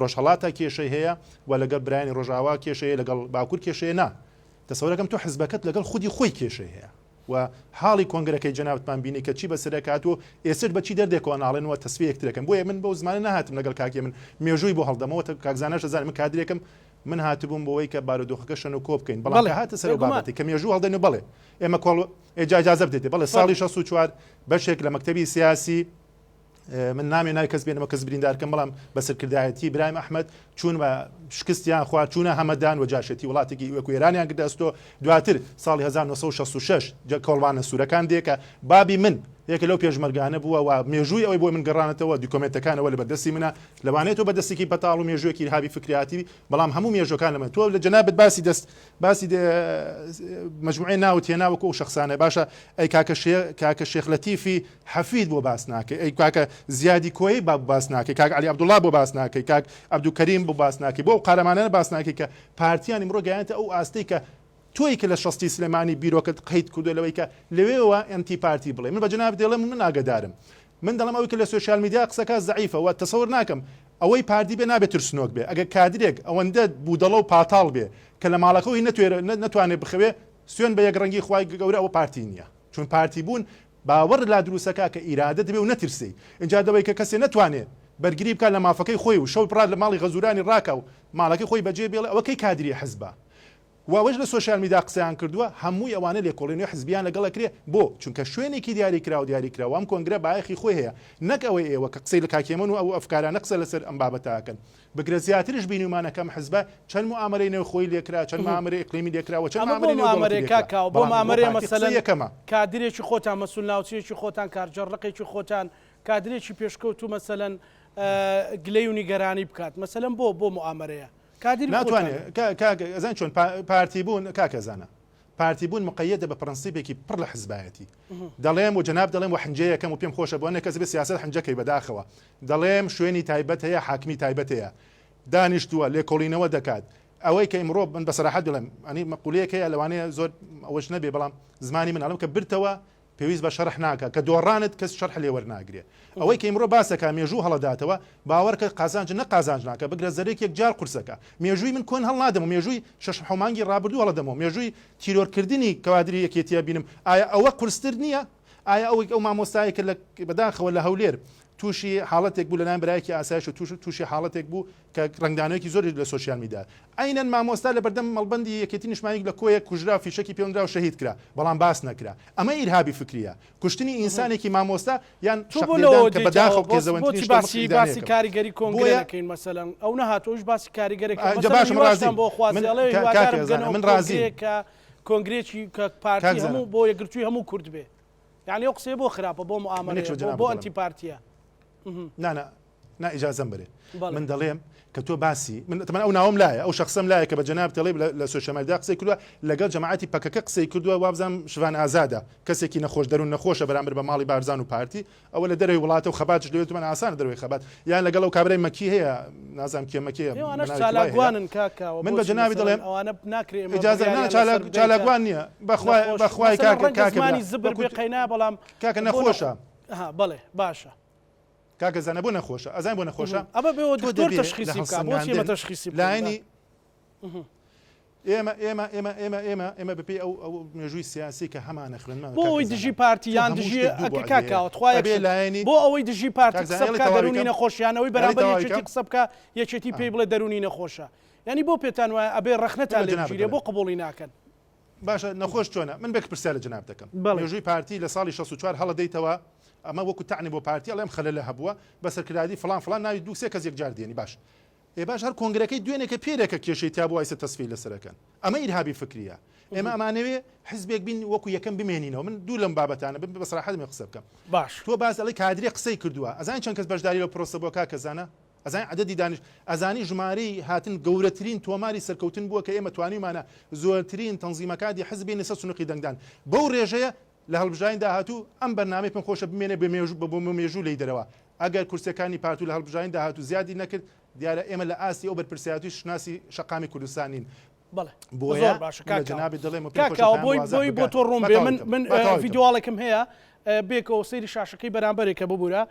ڕۆژهەڵاتە کێشەی هەیە و لەگەڵ برایانی ڕۆژاوا کێشەیە لەگەڵ باکوور کێشەیە نا دەسەوەرەکەم تۆ حزبەکەت لەگەڵ خودی خۆی کێشەی هەیە و حاڵی کۆنگرەکەی جەنابەتمان بینی کە چی بەسەرەکات و ئێسر بەچی دەردێکەوە ناڵێنەوە تەسویە یەکترەکەم بۆیە من بەو زمانە نهاتم لەگەڵ کاکی من مێژووی بۆ هەڵدەمەوە کاکزانەش دەزانم من کادرێکم من هاتبووم بۆەوەی کە بارودۆخەکە شەن و کۆ بکەین بەڵام هاتە سەر بابەتی کە مێژوو هەڵدەن و بڵێ ئێمە کۆڵ ئێجازە بدێت بەڵێ ساڵی 64 بەشێک لە مەکتەبی سیاسی من نامی نای کەس بێنەوە کەس بریندارکەم بەڵام بەسەرکردایەتی ئیبراهیم ئەحمەد چوون بە شکستیان خوا چوونە هەمەدان و جاشەتی وڵاتێکی وەکو ئێرانیان کردەستۆ دواتر ساڵی 1966 کۆڵوانە سوورەکان دێکە بابی من یەکە لەو پێشمەرگانە بووە و مێژووی ئەوەی بۆ من گەڕانێتەوە دیکۆمنتەکانەوە لە بەردەستی منە لەوانێتەوە بەدەستێکی بەتاڵ و مێژوویەکی ئیرهابی فکریاتی بەڵام هەموو مێژوەکان لەمە تۆ لە جەنابەت باسی مەجموعەی ناوت هێناوەکو ئەو شەخسانە باشە ئەی کاکە شێخ لەتیفی حەفید بۆ باس ناکەی ئەی کاکە زیادی کۆی باس ناکەی کاک عەلی عەبدوڵڵا بۆ باس ناکەی کاک عەبدولکەریم بۆ باس ناکەی بۆ ئەو قارەمانانە باس ناکەی کە پارتیان ئیمڕۆ گەیانێتە ئەو ئاستەی کە تۆی کە لە شەستی سلێمانی بیرۆکەت قەید کردو لەوەی کە لەوێەوە ئەنتی پارتی بڵێ من بە جەناب دێڵم من ئاگادارم من دەڵم ئەوەی کە لە سوشیال میدیا قسەکە زەعیفە و تەسەوڕ ناکەم ئەوەی پارتی بێ نابێت ترسنۆک بێ ئەگەر کادرێک ئەوەندە بوودەڵە و پاتاڵ بێ کە لە ماڵەکەەوەی نەتوانێت بخەوێ سوێن بە یەکڕەنگی خوای گەورە ئەوە پارتی نییە چون پارتی بوون باوەڕ لا دروستەکە کە ئیرادە دەبێ و نەترسی اینجا دەوەی کە کەسێ نەتوانێت بەرگری بکات لە مافەکەی خۆی و شەو پڕات لە ماڵی غەزورانی ڕاکە و ماڵەکەی خۆی بەجێ بێڵێ ئەوە کەی کادری حزبە واوەش لە سوۆسیال میدیا قسەیان کردووە هەمووی ئەوانە لێکۆڵینەوەی حزبیان لەگەڵەکرێ بۆ چونکە شوێنێکی دیاریکرا و دیاریکراوە ئەم کۆنگرە بایەخی خۆی هەیە نەک ئەوەی ئێوە کە قسەی لە کاکێمەن و ئەو ئەفکارانە قسە لەسەر ئەم بابەتاکەن بگرە زیاترش بینیمانەکەم حزبە چەند معاملەی نێو خۆی لێکرا چەند معاملەی ئیقلیمی لێکراوە چەند معاملەی کاکاوە بۆ معاملەی مەسەلەن یەکەمە کادرێکی خۆتان مەسئول ناوچەیەکی خۆتان کارجەڕقێکی خۆتان کادرێکی پێشکەوت و مەسەلەن گلەی و نیگەرانی بکات مەسەلەن بۆ معاملەیە ناتوانێت ئەزان چۆن پارتی بوون کاکەزانە پارتی بوون مقیدە بە پرەنسیپێکی پڕ لە حزبایەتی دەڵێم و جەناب دەڵێم و حنجەیەکەم و پێم خۆشە بۆ کەس بە سیاست حنجەکەی بەداخەوە دەڵێم شوێنی تایبەت هەیە حاکمی تایبەت هەیە دانیشتووە لێکۆڵینەوە دەکات ئەوەی کە ئیمڕۆ من بەسەراحەت دەڵێم ئەنی مەقولەیەک هەیە لەوانەیە زۆر ئەوەش نەبێ بەڵام زمانی من ئەڵم کە برتەوە پێویست بە شەرح ناکە کە دۆڕانت کەس شەرح لێ وەرناگرێ ئەوەی کە ئیمڕۆ باسەکە مێژوو هەڵەداتەوە باوەڕکە قازانج نە قازانج ناکە بگرە زەرێکێک جار قورسەکە مێژووی من کۆن هەڵ نادەم و مێژووی شەش حومانگی ڕابردوو هەڵەدەمەوە مێژووی تیرۆرکردنی کەوادری یەکێتیە بینم ئایا ئەوە قورستر نییە ئایا ئەو مامۆستایە کە بەداخەوە لە هەولێر تووشی حاڵەتێک بوو لەلایەن برایەکی ئاسایش و تووشی حاڵەتێک بوو کە ڕنگدانەوەیکی زۆری لە سوۆسیال میدیا ئەینەن مامۆستا لە بەردەم مەڵبەندی یەکێتی نیشتمانی لە کۆیە کوژرا فیشکی پێوەندرا و شەهید کرا بەڵام باس نەکرا ئەمە ئیرهابی فکریە کوشتنی ئینسانێکی مامۆستا یان کە بەداخەو پێزەوەندی باسی کاریگەری کۆنگرەکەین مەسەلەن ئەو نەهاتۆش باسی کاریگەرێک من ڕازی کۆنگرێکی پارتی هەموو بۆ یەکگرتووی هەموو کورد بێ یعنی ئەو قسەی بۆ خراپە بۆ معاملە بۆ ئەنتی پارتیە نا ئیجازەم بەرێ من دەڵێم کە تۆ باسی من تەمەن ئەو ناوم لایە ئەو شخصم لایە کە بە جەناب تەڵێ لە سوۆسیال میدیا قسەی کردووە لەگەڵ جەماعەتی پەکەکە قسەی کردووە وابزانم شوان ئازادە کەسێکی نەخۆش دەروون نەخۆشە بەرامبەر بە ماڵی بارزان و پارتی ئەوە لە دەروی وڵاتە و خەباتش لەوێت من ئاسانە دەروی خەبات یان لەگەڵ ئەو کابرای مەکی هەیە نازانم کێ مەکیە من بە جەنابی دەڵێم ئەوانە ناکرێت ئیجازە چالاکوان نییە بەخوای کاکە زبر بێ قەینا بەڵام کاکە نەخۆشە بەڵێ باشە کاکەزانە بۆ نەخۆشە ئەزان بۆ نەخۆشە ئەمە بێ دکتۆر تەشخیصی بکات بۆچی ئێمە تەشخیصی لاینی ئێمە بپێ ئەو مێژووی سیاسی کە هەمانە خوێنمە بۆ ئەوەی دژی پارتییان دژی کاکاوە توایە لایەنی بۆ ئەوەی دژی پارتی قسە بکات دەرونی نەخۆشیانەوەی بەرامبەر یەکێتی قسە بکە یەکێتی پێی بڵێ دەرونی نەخۆشە یعنی بۆ پێتان وایە ئەبێ ڕەخنەتان لێگیرێ بۆ قبوڵی ناکەن باشە نەخۆش چۆنە من بێک پرسیار لە جەناب دەکەم مێژووی پارتی لە ساڵی 64 هەڵەدەیتەوە ئەمە وەکو تعنی بۆ پارتی ئەڵێم خەلە هەبووە بەسەرکردی فلان ناوی دووسێ کەس یەکجار دێنی باش باش هەر کۆنگرەکەی دوێنێکە پێرێکە کێشەی تا بۆ ئایسە تەسفی لەسەرەکەن ئەمە ئیرهابی فکریە ئێمە ئەمانەوێ حزبێک بین وەکو یەکەم بمێنینەوە من دوو لەم بابەتانە بەسەراحەت قسە بکەم باش تۆ باز ئەڵێ کادرێ قسەی کردووە ئەزان چەند کەس بەشداری لە پرۆسە بۆ کاکەزانە ئەزان عدەدی دانیش ئەزانی ژمارەی هاتن گەورەترین تۆماری سەرکەوتن بووە کە ئێمە توانیمانە زۆرترین تەنزیمەکانی حزبی نسە سنوقی دەنگدان بەو ڕێژەیە لە هەڵبژاین داهاتوو ئەم بەرنامەی پێم خۆشە بمێنێ بە مێژوو لی دەرەوە ئەگەر کورسەکانی پارتو لە هەڵبژاین داهاتوو زیادی نەکرد دیارە ئێمە لە ئاستی ئەو بەرپرسیاتی شناسی شەقامی کوردستانین زۆر باشە بۆی بۆ تۆ ڕوون بێ من ڤیددیوڵێکم هەیە بێکەوە سەیری شاشەکەی بەرامبەرێکە ببوورە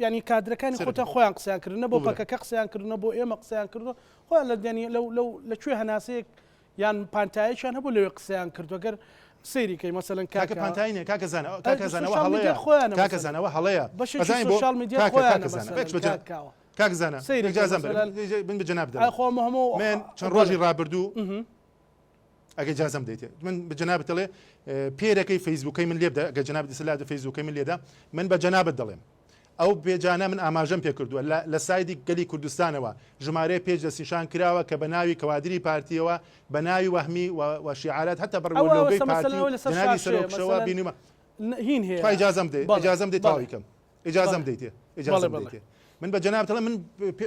ینی کادرەکانی خۆتان خۆیان قسەیان کردنە بۆ پەکەکە قسەیان کردنە بۆ ئێمە قسەیان کردو خۆیان لە دێنی لەکوێ هەناسەیەک یان پانتایەکیان هەبوو لەوێ قسەیان کردوەگەر سەیری کەی مەسەلەن کاکە پانتاینێ کاکەزانەوە هەڵەیە سوشال میدیا خۆیان کاکزانە من بە جەناب خۆمە هەموو من چەند ڕۆژی ڕابردوو ئەگە جازم دەیت من بە جەنابەت دەڵێ پێرەکەی فەیسبووکەی من لێبدا ئەگە جەناب دەسەلات فەیسبووکەی من لێدا من بە جەنابەت دەڵێم ئەو بێجانە من ئاماژەم پێ کردووە لە سایدی گەلی کوردستانەوە ژمارەیە پێج دەسیشان کراوە کە بە ناوی کەوادری پارتیەوە بە ناوی وەهمی و شیعارات هەتا بەڕۆلۆگەی پارتی ناوی سەرۆکشەوە بینیمە هین هەیە ئیجازەم دەیت تاویکەم ئیجازەم دەیتێ من بە جەناب دەڵێم من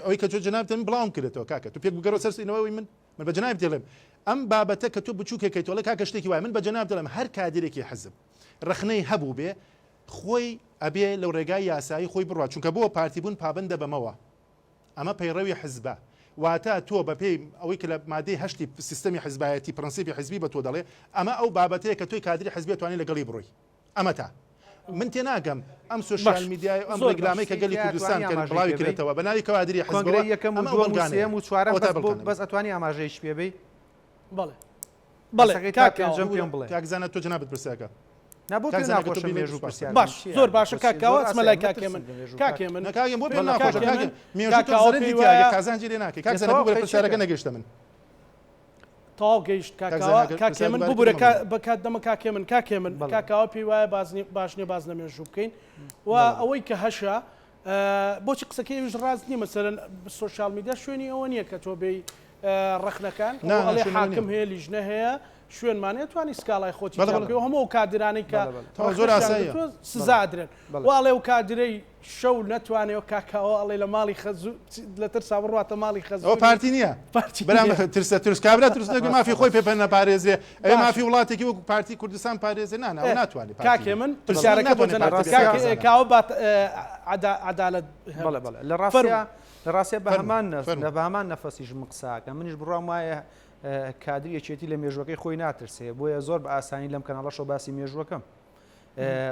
ئەوەی کە تۆ جەناب من بڵاوم کردێتەوە کاکە تو پێک بگەڕۆ سەرسینەوەی من بە جەناب دەڵێم ئەم بابەتە کە تۆ بچووکێکیت تۆڵە کاکە شتێکی وایە من بە جەناب دەڵێم هەر کادرێکی حزب ڕخنەی هەبوو بێ خۆی ئەبێ لەو ڕێگای یاسایی خۆی بڕات چونکە بۆ پارتی بوون پابندە بەمەوە ئەمە پەیڕەوی حزبە واتە تۆ بە پێی ئەوەی کە لە مادەی هەشتی سیستەمی حزبایەتی پرەنسیپی حزبی بە تۆ دەڵێ ئەمە ئەو بابەتەیە کە تۆی کادری حزبی توانێت لەگەڵی بڕۆی ئەمە تا من تێناگەم ئەم سوشال میدیای ئەم ڕێگلامی کە گەلی کوردستان کە بڵاوی کردێتەوە بە ناوی کەوادری حزبەوە یەکەم و چوارەم بەس ئەتوانی ئاماژەیەش پێبێ بەڵێ کاکزانە تۆ جەنابەت پرسیاکە باش زۆر باشە کاکاوە ئەسمە لای کاکێ من کاکێم بۆ پێ ناخۆشە کازانجی لێ ناکەی کاکزانە بۆ بەرە پرسیارەکە نەگەشتە من تەواو گەیشت کاکێ من ببوورە بەکات دەمە کاکێ من کاکاوە پێی وایە باش نیە باز نەمێژوو بکەین و ئەوەی کە هەشە بۆچی قسەکەیش ڕاز نیە مەسەرەن سوۆشال میدیا شوێنی ئەوە نییە کە تۆ بێی ڕەخنەکان ئەڵێ حاکم هەیە لیژنە هەیە شوێنمانێت توانی سکاڵای خۆتی پێ هەموو کادرانی کە زۆر ئاساییە سزادرێن ئەڵێ و کادرەی شەو نەتوانێت کاکاوە ئەڵێ لە ماڵی خەزوو لەتر ساڕاتە ماڵی خەزوو ئەو پارتی نییە بەرام ترسە ترس کابرا ترسنەکە مافی خۆی پێ نەپارێزێ ئەوێ مافی وڵاتێکی وەکو پارتی کوردستان پارێزێ ناتوانێت کاکێ من پرسیارەکە بۆ کاوە بات عدالت لە ڕاستە بە هەمان نەفەسیش قساکە منیش بڕام وایە کادری یەکێتی لە مێژوەکەی خۆی ناترسێ بۆیە زۆر بە ئاسانی لەم کەناڵەشەوە باسی مێژوەکەم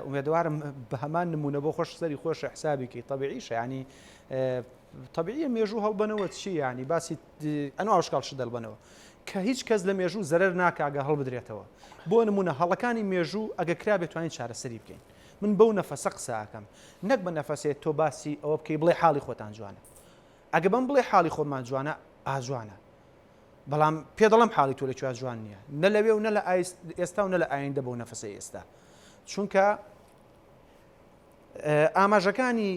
ئومێدوارم بە هەمان نمونە بۆ خۆش سەری خۆش حسابیکەی طبیعیشە ینی طبیعیە مێژوو هەڵبنەوە چی ینی باسی ئەنو ئاشکال ش دەڵبنەوە کە هیچ کەس لە مێژوو زەرەر ناکاگە هەڵبدرێتەوە بۆ نمونە هەڵەکانی مێژوو ئەگە کرا بێتوانین چارەسەری بکەین من بەو نەفەسە قساکەم نەک بە نەفەسێت تۆ باسی ئەوە بکەی بڵێ حاڵی خۆتان جوانە ئەگە بم بڵێ حاڵی خۆمان جوانە ئاجوانە بەڵام پێ دەڵم حاڵی تۆ لەکوێ جوان نییە نە لەوێ و نە لە ئێستا و نە لە ئایندە بەو نەفەسە ئێستا چونکە ئاماژەکانی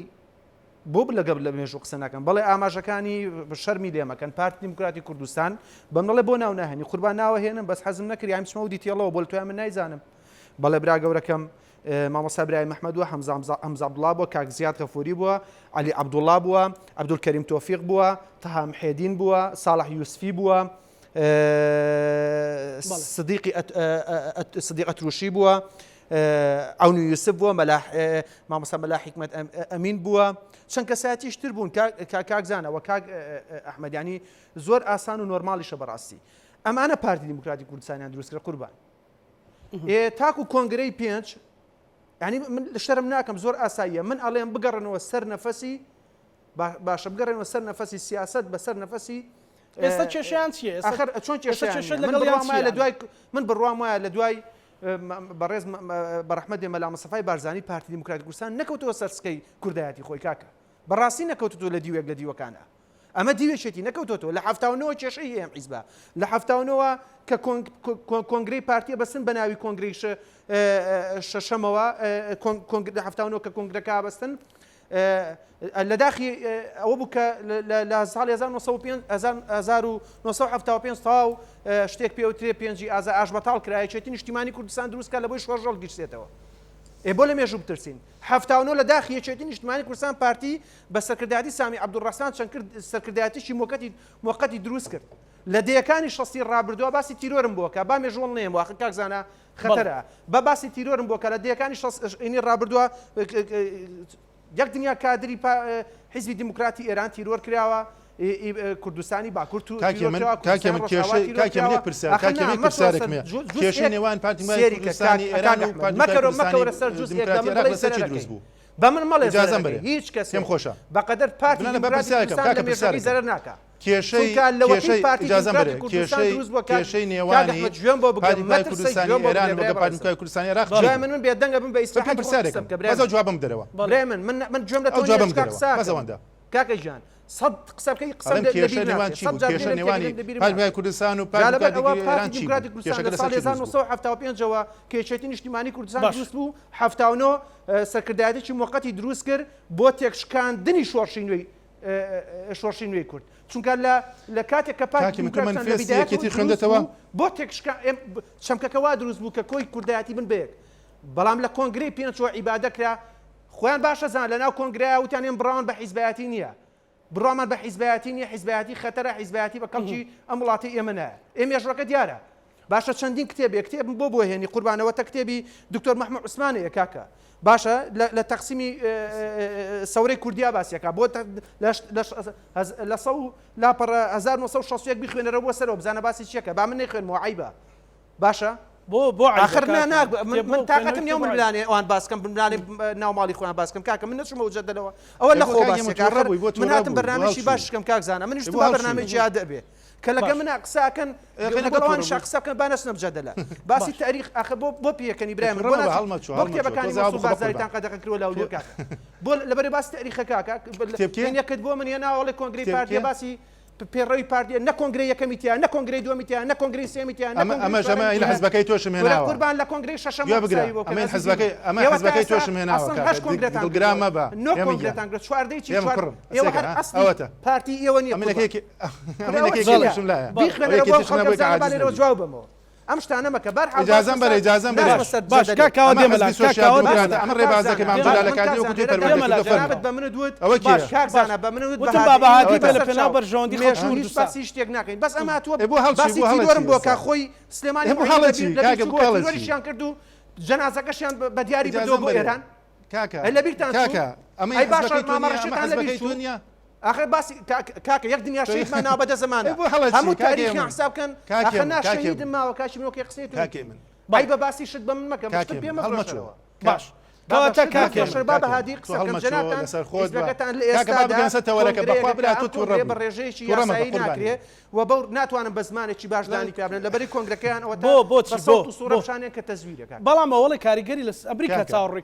بۆ لەگەڵ لە مێژوو قسە ناکەم بەڵێ ئاماژەکانی شەرمی لێمەکەن پارتی دیموکراتی کوردستان بەم دەڵێ بۆ ناو ناهێنی قوربان ناوەهێنم بەس حەزم نەکردی ئەم چمە و دیتێڵەوە بۆ توای من نایزانم بەڵێ برا گەورەکەم مامۆستا برای مەحمەد وە حەمزە عەبدوڵڵا بووە کاک زیاد غەفوری بووە عەلی عەبدوڵڵا بووە عەبدولکەریم تۆفیق بووە تەها محێدین بووە ساڵح یوسفی بووە صدیق ئەتروشی بووە ئەون یوسف بووە مامۆستا مەلا حیکمەت ئەمین بووە چەند کەسایەتیش تر بوون کاک زانەوە کاک ئەحمەدیانی زۆر ئاسان و نۆرماڵیشە بەڕاستی ئەمانە پارتی دیموکراتی کوردستانیان دروستکرا قوربان تاکو کۆنگرەی 5 ینی من شەرم ناکەم زۆر ئاساییە من ئەڵێم بگەڕنەوە سەر نەفەسی باشە بگەڕێنەوە سەر نەفەسی سیاست بەسەر نەفەسی ئێستا کێشیان چیە چۆن کێشە لە دوای من بڕوام وایە لە دوای بەڕێز بەڕەحمەدی مەلا مەستەفای بارزانی پارتی دیموکراتی کوردستان نەکەوتەوە سەرسکەی کوردایەتی خۆی کاکە بەڕاستی نەکەوتەوە لە دیوێک لە دیوەکانە ئەمە دیوێشێتی نەکەوتەوە لە 79 کێشەی هەیە حیزبە لە 79 کە کۆنگرەی پارتیە بەسن بە ناوی کۆنگرەی شەشەمەوە لە 79 کە کۆنگرەکە بەستن لە داخی ئەوە بوو کە لە ساڵی 1975 تاو شتێک پێوترێ پێنجی ئازا ئاش بەتاڵ کرایەتی نیشتیمانی کوردستان دروستکە لە بۆی شۆژەڵ گیرسێتەوە بۆ لە مێژوو بترسین 79 لە داخی یەکێتی نیشتیمانی کوردستان پارتی بە سەرکردایەتی سامی عەبدوڕەحمان چەند کرد سەرکردایەتیشی موقەتی دروست کرد لە دەیەکانی شەستی ڕابردووە باسی تیرۆرم بووە کە با مێژوڵ نێم واخە کاکزانە خەتەرە بە باسی تیرۆرم بووە کە لە دەیەکانی شەستی ڕابردووە یەک دنیا کادری حیزبی دیموکراتی ئێران تیرۆر کراوە کوردستانی باکوور کێشەی نێوان پارتی کوردستانی ئێران و مەکەوە سەر جوزئێک بوو بە من مەڵێ هیچ کەسێم خۆشە بەقەدەر پارتی دیموکراتی زەرەر ناکە کێشەی نێوانی پارتی کوردستانی ئێران و پارتی کوردستانی عێراق من بێدەنگە بم بە ئیسپەکە جوابم دەرەوە بڕێ من گوێم لە تۆ بەزەوەندا کاکە ژیان سەد قسەکەی قسە کێشە نێوانی پارتی کوردستان و پارتی دیموکراتی کوردستان لە ساڵی 1975ەوە کێشێتی نیشتیمانی کوردستان دروست بوو 79 سەرکردایەتێکی موقەتی دروست کرد بۆ تێکشکاندنی شۆڕشی نوێی کورد چونکە لە کاتێک کە پارتی دیموکراتی خوێندێتەوە بۆ شەمکەکەوا دروست بوو کە کۆی کوردایەتی بن بەیەک بەڵام لە کۆنگرەی پێنجەوە عیبادەکرا خۆیان باشە زان لەناو کۆنگرەیە وتیانێن بڕاون بە حیزبایەتی نییە بڕامان بە حیزبایەتی نییە حیزبایەتی خەتەرە حیزبایەتی بە کەڵکی ئەم وڵاتی ئێمە نایە ئێمێژڕەکە دیارە باشە چەندین کتێب بۆ هێنی قوربانەوەتە کتێبی دکتۆر مەحموود عوسمانەیە کاکە باشە لە تەقسیمی سەورەی کوردیا باسیەکە بۆ لە 1960 بخوێنەرە بۆ سەرەوە بزانە باسی چیەکە با من نەیخوێنمەوە عیبە باشە بۆ آخر من تااقەتم نیە منلانێ ئەوان باسکەم بنانێ ناوماڵی خۆیان باسکەم کاکە من نەچمەوە جەدەلەوە ئەوە لە خۆ من هاتم بەرنامەیەکی باشکەم کاکزانە منیش تو بەرنامەیەکی عادەبێ کە لەگە من قساکەن لەگەڵەوانی شخصەکە بانەس نەبجەدەلە باسی تاریخ ئاخر بۆ پێکەنی برای من بۆ کتێبەکانی بازاریتان قەدەکەکرۆ لە ئەولۆکە بۆ لەبەر باسی تاریخە کاکە یەکت بۆ من هێناوەڵی کۆنگرەی پارتیە باسی پێڕەوی پارتی نە کۆنگری یەکەمیتیان نە کۆنگری دووەمیتیان نە کۆنگری سێمیتیان ئەمە ژەمە ئین حزبەکەی تۆشم هێناوە قوربان لە کۆنگری شەشەم ئەمە حزبەکەی تۆشم هێناوە دڵگرامە بە نۆ کۆنگرێتان کرد چواردەی چی ئێوە هەر ئەسڵ پارتی ئێوە نییە بیخوێنەوە جواب بمەوە ئەم شتانە مەکە ئیجازەم بەرە ئیجازەم بەرە باش کاکاوە دێمەلات ئەمە ڕێبازەکە مامجللا لە کاتی وەکو توی پەروەردەکە بە من دوت ئەوە کێ کاکزانە بە من دوت وتم بابا هادی بێ لە پێناو بەرژەوەندی خەڵکی هیچ باسی شتێک ناکەین بەس ئەمە تۆ بۆ هەڵچی دۆرم بۆ کا خۆی سلێمانی بۆ هەڵەچی کاکە بۆ هەڵەچی شیان کرد و جەنازەکەشیان بە دیاری بردەوە بۆ ئێران کاکە لە بیرتان کاکە ئەمە باشە مامەڕەشتان لە حزبەکەی بیرتونیە آخر باسی کاکە یەک دنیا شەیدمان ناوبەدە زمانە بۆ هەڵەچی هەموو کاکێ تاریخی من. حسابکەن کاکێ ئەخە من، ناشەهیدم ماوە کاچی منۆکێ قسەیت کاکێ من بای بە باسی شت بە من مەکەم شت کاکێ پێمە هەڵمەچەوە باش کەواتە کاکێ شەربا بە هادی قسەکەم هەڵمەچەوە جەنابان لەسەر خۆت بە. حیزبەکەتان لە کاکە با بگەنسە تەوەرەکە بەخوا برا تۆ تووڕە بوو. بە ڕێژەیەکی تووڕەمە یاسایی بە قوربانی. ناکرێت و بەو ناتوانم بە زمانێکی باش دانی پێ بنێن لەبەری کۆنگرەکەیان ئەوە بۆچی بە سوورەشانیان کە تەزویرە کاکە بەڵام ئەوڵی کاریگەری لە ئەمریکا چاوەڕێ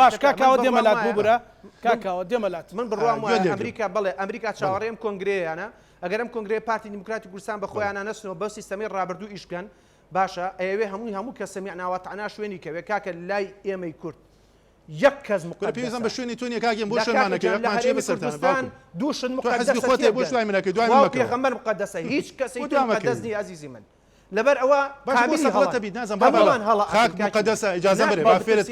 باش کاکاوە دێمەلات بوو برە کاکاوە دێمەلات من بڕوام وایە ئەمریکا بڵێ ئەمریکا چاوەڕێم کۆنگرەیانە ئەگەر ئەم کۆنگرەی پارتی دیموکراتی کوردستان بە خۆیانە نەسنەوە بەو سیستەمی ڕابردوو ئیشکەن باشە ئەوێ هەموو کە سەمیعناوە تەعنا شوێنی کەوێ کاکە لای ئێمەی کورد یەک کەس پێویستم بە شوێنی تونی کاگەم بۆ شەمانەکەمانچێ بەسەرتان دووشن حزبی خۆتی بۆ دوای منەکەی دوای من مەکەوە پێغەمبەر مقدسە هیچ کەسی مقدس نیە عزیزی من لەبەر ئەوە باشە هەڵەتە بیت نازم خاک مقدسە ئیجازە بەرێ با فێرت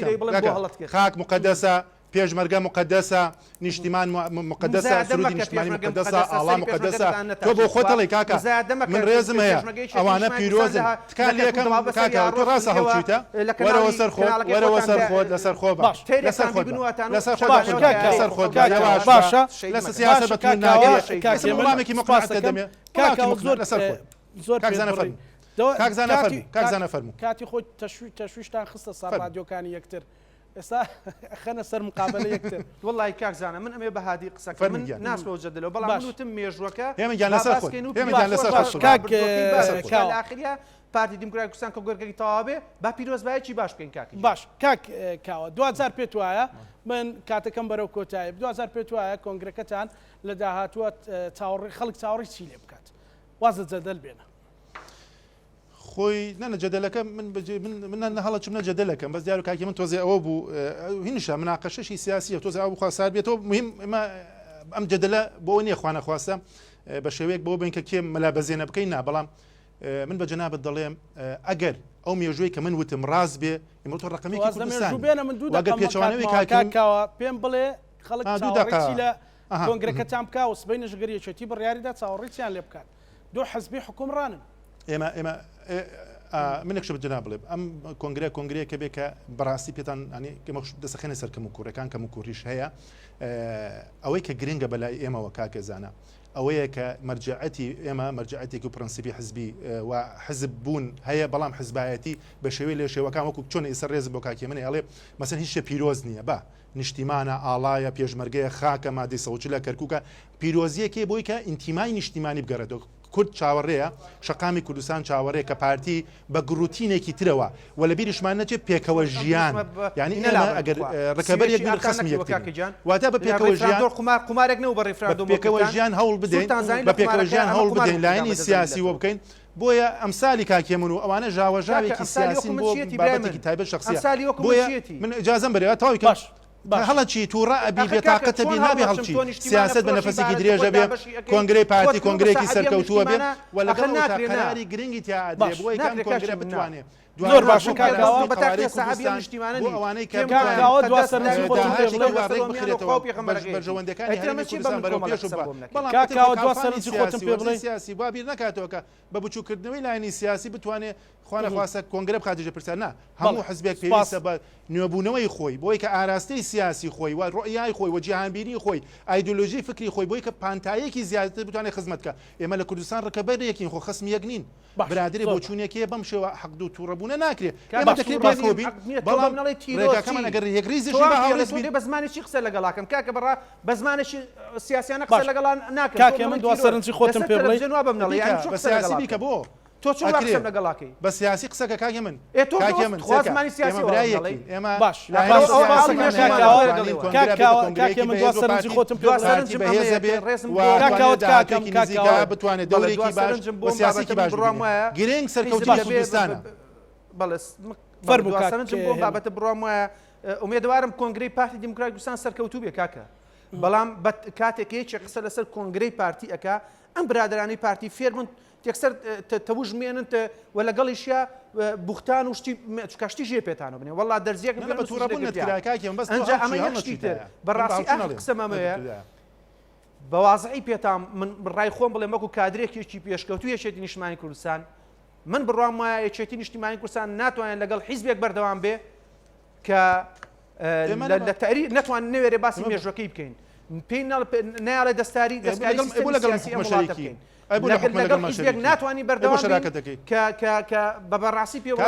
خاک مقدسە پێشمەرگە مقدسە نیشتیمان مقدسە سرودی نیشتیمانی مقدسە ئاڵا مقدسە تۆ بۆ خۆت دەڵێ کاکە من ڕێزم هەیە ئەوانە پیرۆزن تکان لێکم کاکە تۆ ڕاستە هەڵچیتە وەرەوە سەر خۆت وەرەوە سەر خۆت لەسەر خۆ باش لەسەر خۆت لەسەر خۆت باشە لەسەر سیاسەت بەتون ناگرێت کاکە وڵامێکی مقاستە دەمێ کاکە زۆر لەسەر خۆت زۆر کاکزانە فەرموو کاتی خۆی تەشویشتان خستە سەر رادیۆکانی یەکتر ئێستا خەنە سەر مقابلە یەکتر وڵی کاکزانە من ئەمێ بە هادی قسەکە من ناسەوە جەدەلەوە بەڵام وتم مێژوەکە ئێمەگیان لەسەر خۆت ئێمەگیان لەسەر ئاخریا پارتی دیموکراتی کوردستان کە گۆرگەی تەواوێ با پیرۆزبایەکی باش بکەین کاکی باش کاک کاوە 2000 پێت وایە من کاتەکەم بەرەو کۆتایی 2000 پێت وایە کۆنگرەکەتان لە داهاتووە خەڵک چاوەڕی چی لێ بکات وازە جەدەل بێنە خۆی نەنە جەدەلەکە من هەڵەچم نە جەدەلەکەم بەس دیار و کاکی من تۆزێ ئەوە بوو هینشە مناقەشەشی سیاسیە تۆزێ ئەو بخوا سار بێتەوە مهم ئەم جەدەلە بۆ نییە خوانە خواستە بە شێوەیەک بۆ بین کە کێم مەلا بەزێنە بکەین نا بەڵام من بە جەنابەت دەڵێم ئەگەر ئەو مێژوەی کە من وتم ڕاست بێ ئمە تۆ ڕقەمێکی کوردستانەوە پێم بڵێ خەڵک چاوەڕێی لە کۆنگرەکەتان بکە و سبەی نەژگەریەکێتی بڕیاریدا چاوەڕێکیان لێ بکات دو حەزبی حکومڕانن ئێمە منێکش بجنا بڵێ ئەم کۆنگرەیە کە بێ کە بەڕاستی پێتان دەسەخێنە سەر کەم و کوورەکان کەم و کوڕیش هەیە ئەوەی کە گرنگە بەلای ئێمەوە کاکەزانە ئەوەیە کە مەرجعەتی ئێمە مەرجعەتێک و پرەنسیبی حزبی و حزب بوون هەیە بەڵام حزبایەتی بە شێوەی لێ شێوەکان وەکو چۆن ئێستا ڕێز بۆ کاکی منێ ئەڵێ مەسەن هیچ شتێ پیرۆز نییە بە نیشتیمانە ئاڵایە پێشمەرگەیە خاکە مادەی سەوچ لە کەرکووکە پیرۆزیەکێ بۆی کە ئینتیمای نیشتیمانی بگەڕێتەوە کورد چاوەڕێیە شەقامی کوردستان چاوەڕێ کە پارتی بە گروتینێکی ترەوە و لە بیریشمان نەچێت پێکەوە ژیان یعنی ئەگەر ڕکەبەرێک خەسمی واتە بە پێکەوە ژیان قمارێک نەوە بە ڕێفرەندۆم پێکەوە ژیان هەوڵ بدەین بە پێکەوە ژیان هەوڵ بدەین لاینی سیاسی وە بکەین بۆیە ئەمسالی کاکێ من و ئەوانە ژاوەژاوێکی سیاسی بۆ بابەتێکی تایبەت شخصیە بۆیە من ئجازەم بەرێ تاوی کاش هەڵەچی تووڕە ئەبی بێتاقەتە بی نابێ هەڵچی سیاست بە نەفەسێکی درێژە بێ کۆنگرەی پارتی کۆنگرێکی سەرکەوتووە بێ و لەگەڵ قەراری گرنگی تیاادرێ بۆی کام کۆنگرە بتوانێت زۆر باشە کاکەوە بەتاقی سەحابی نیشتیمانە ئەوانەی کاکەوە دواسەرنجی خۆتم پێ بڵێ بەرژەوەندەکانی هەرێمی کوردستان بەرەو پێش کاکەوە دواسەرنجی خۆتم پێ بڵێ سیاسی وا بیر نکاتەوە کە بە بچووکردنەوەی لاینی سیاسی بتوانێت خوانە خواستە کۆنگرە بخاتیژە پرسیار نا هەموو حزبێک پێویستە بە نوێبوونەوەی خۆی بۆی کە ئاراستەی سیاسی خۆی و ڕۆیای خۆی و جیهانبینی خۆی ئایدۆلۆژی فکری خۆی بۆی کە پانتایەکی زیاتر بتوانێت خزمەتکە ئێمە لە کوردستان ڕکەبەرێکین خۆ خەسمی یەک نین برادری بۆ چوونێکی بەم شێوە حەقد و تووڕەبوونە ناکرێت ئێمە دەکرێت بەخۆبین بەڵام ڕێگاکەمان ئەگەر یەکریزی بە زمانێکی قسە لەگەڵاکەم کاکە بەڕا بە زمانێکی سیاسیانە قسە لەگەڵان ناکەم کاکە من دواسەرنجی خۆتم پێ بڵێ بە سیاسی بیکە بۆ تۆ چۆن قسەم لەگەڵاکەی بە سیاسی قسەکە کاگە من تۆزمانی سیاسی ئێمە باش کاکێ من دو سەرنجی خۆتم بتوانێت دەورێکی باش بۆ سیاسێکی باش گرنگ سەرکەوتی کوردستانە فەرمووسەرنجم بۆ بابەتە بڕام وایە ئومێدوارم کۆنگرەی پارتی دیموکراتی کوردستان سەرکەوتوو بێ کاکە بەڵام کاتێکێکی قسە لەسەر کۆنگرەی پارتی ئەکا ئەم برادرانی پارتی فێرمن تێکسەر تەوژمێنن و لەگەڵیشیا بوختان و کاشتی ژێ پێتانە بنێ وڵا دەرزیەک ئەنج ئەمە یەکشتی تر بەڕاستی قسەمەمەیە بەوازعی پێتام من ڕای خۆم بڵێ مەکو کادرێکێکی پێشکەوتو یەکێتی نیشتیمانی کوردستان من بڕوام وایە یەکێتی نیشتیمانی کوردستان ناتوانێت لەگەڵ حیزبێک بەردەوام بێ کە لە تەری ناتوان نوێرێ باسی مێژوەکەی بکەین پێی نایڵێ دەستاری لەگەڵ حیزبێک ناتوانانی بەردەوام کە بەبەڕاستی پێوەڵێ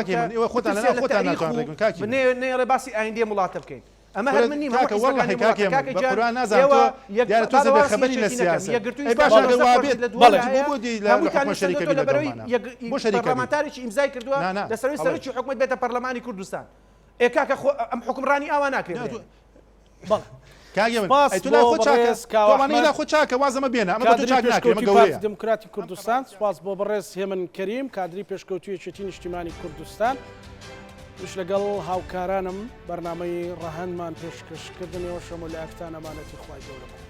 باسی ئایندێ وڵاتە بکەین ئەمە هەر من نیم پەرلەمانتارێکی ئیمزای کردووە لەسەروی سەرۆکی حکومەت بێتە پەرلەمانی کوردستان کاکە ئەم حکمڕانی ئاوا ناکرێت خۆ چاکە وازەمە بێنە ئەمە دموکراتی کوردستان سپاس بۆ بەڕێز هێمن کەریم کادری پێشکەوتویەکێتی نیشتیمانی کوردستان وش لەگەڵ هاوکارانم بەرنامەی ڕەهەنمان پێشکەشکردنەوە شەمۆ لە ئەکتان ئەمانەتی خوای گەورە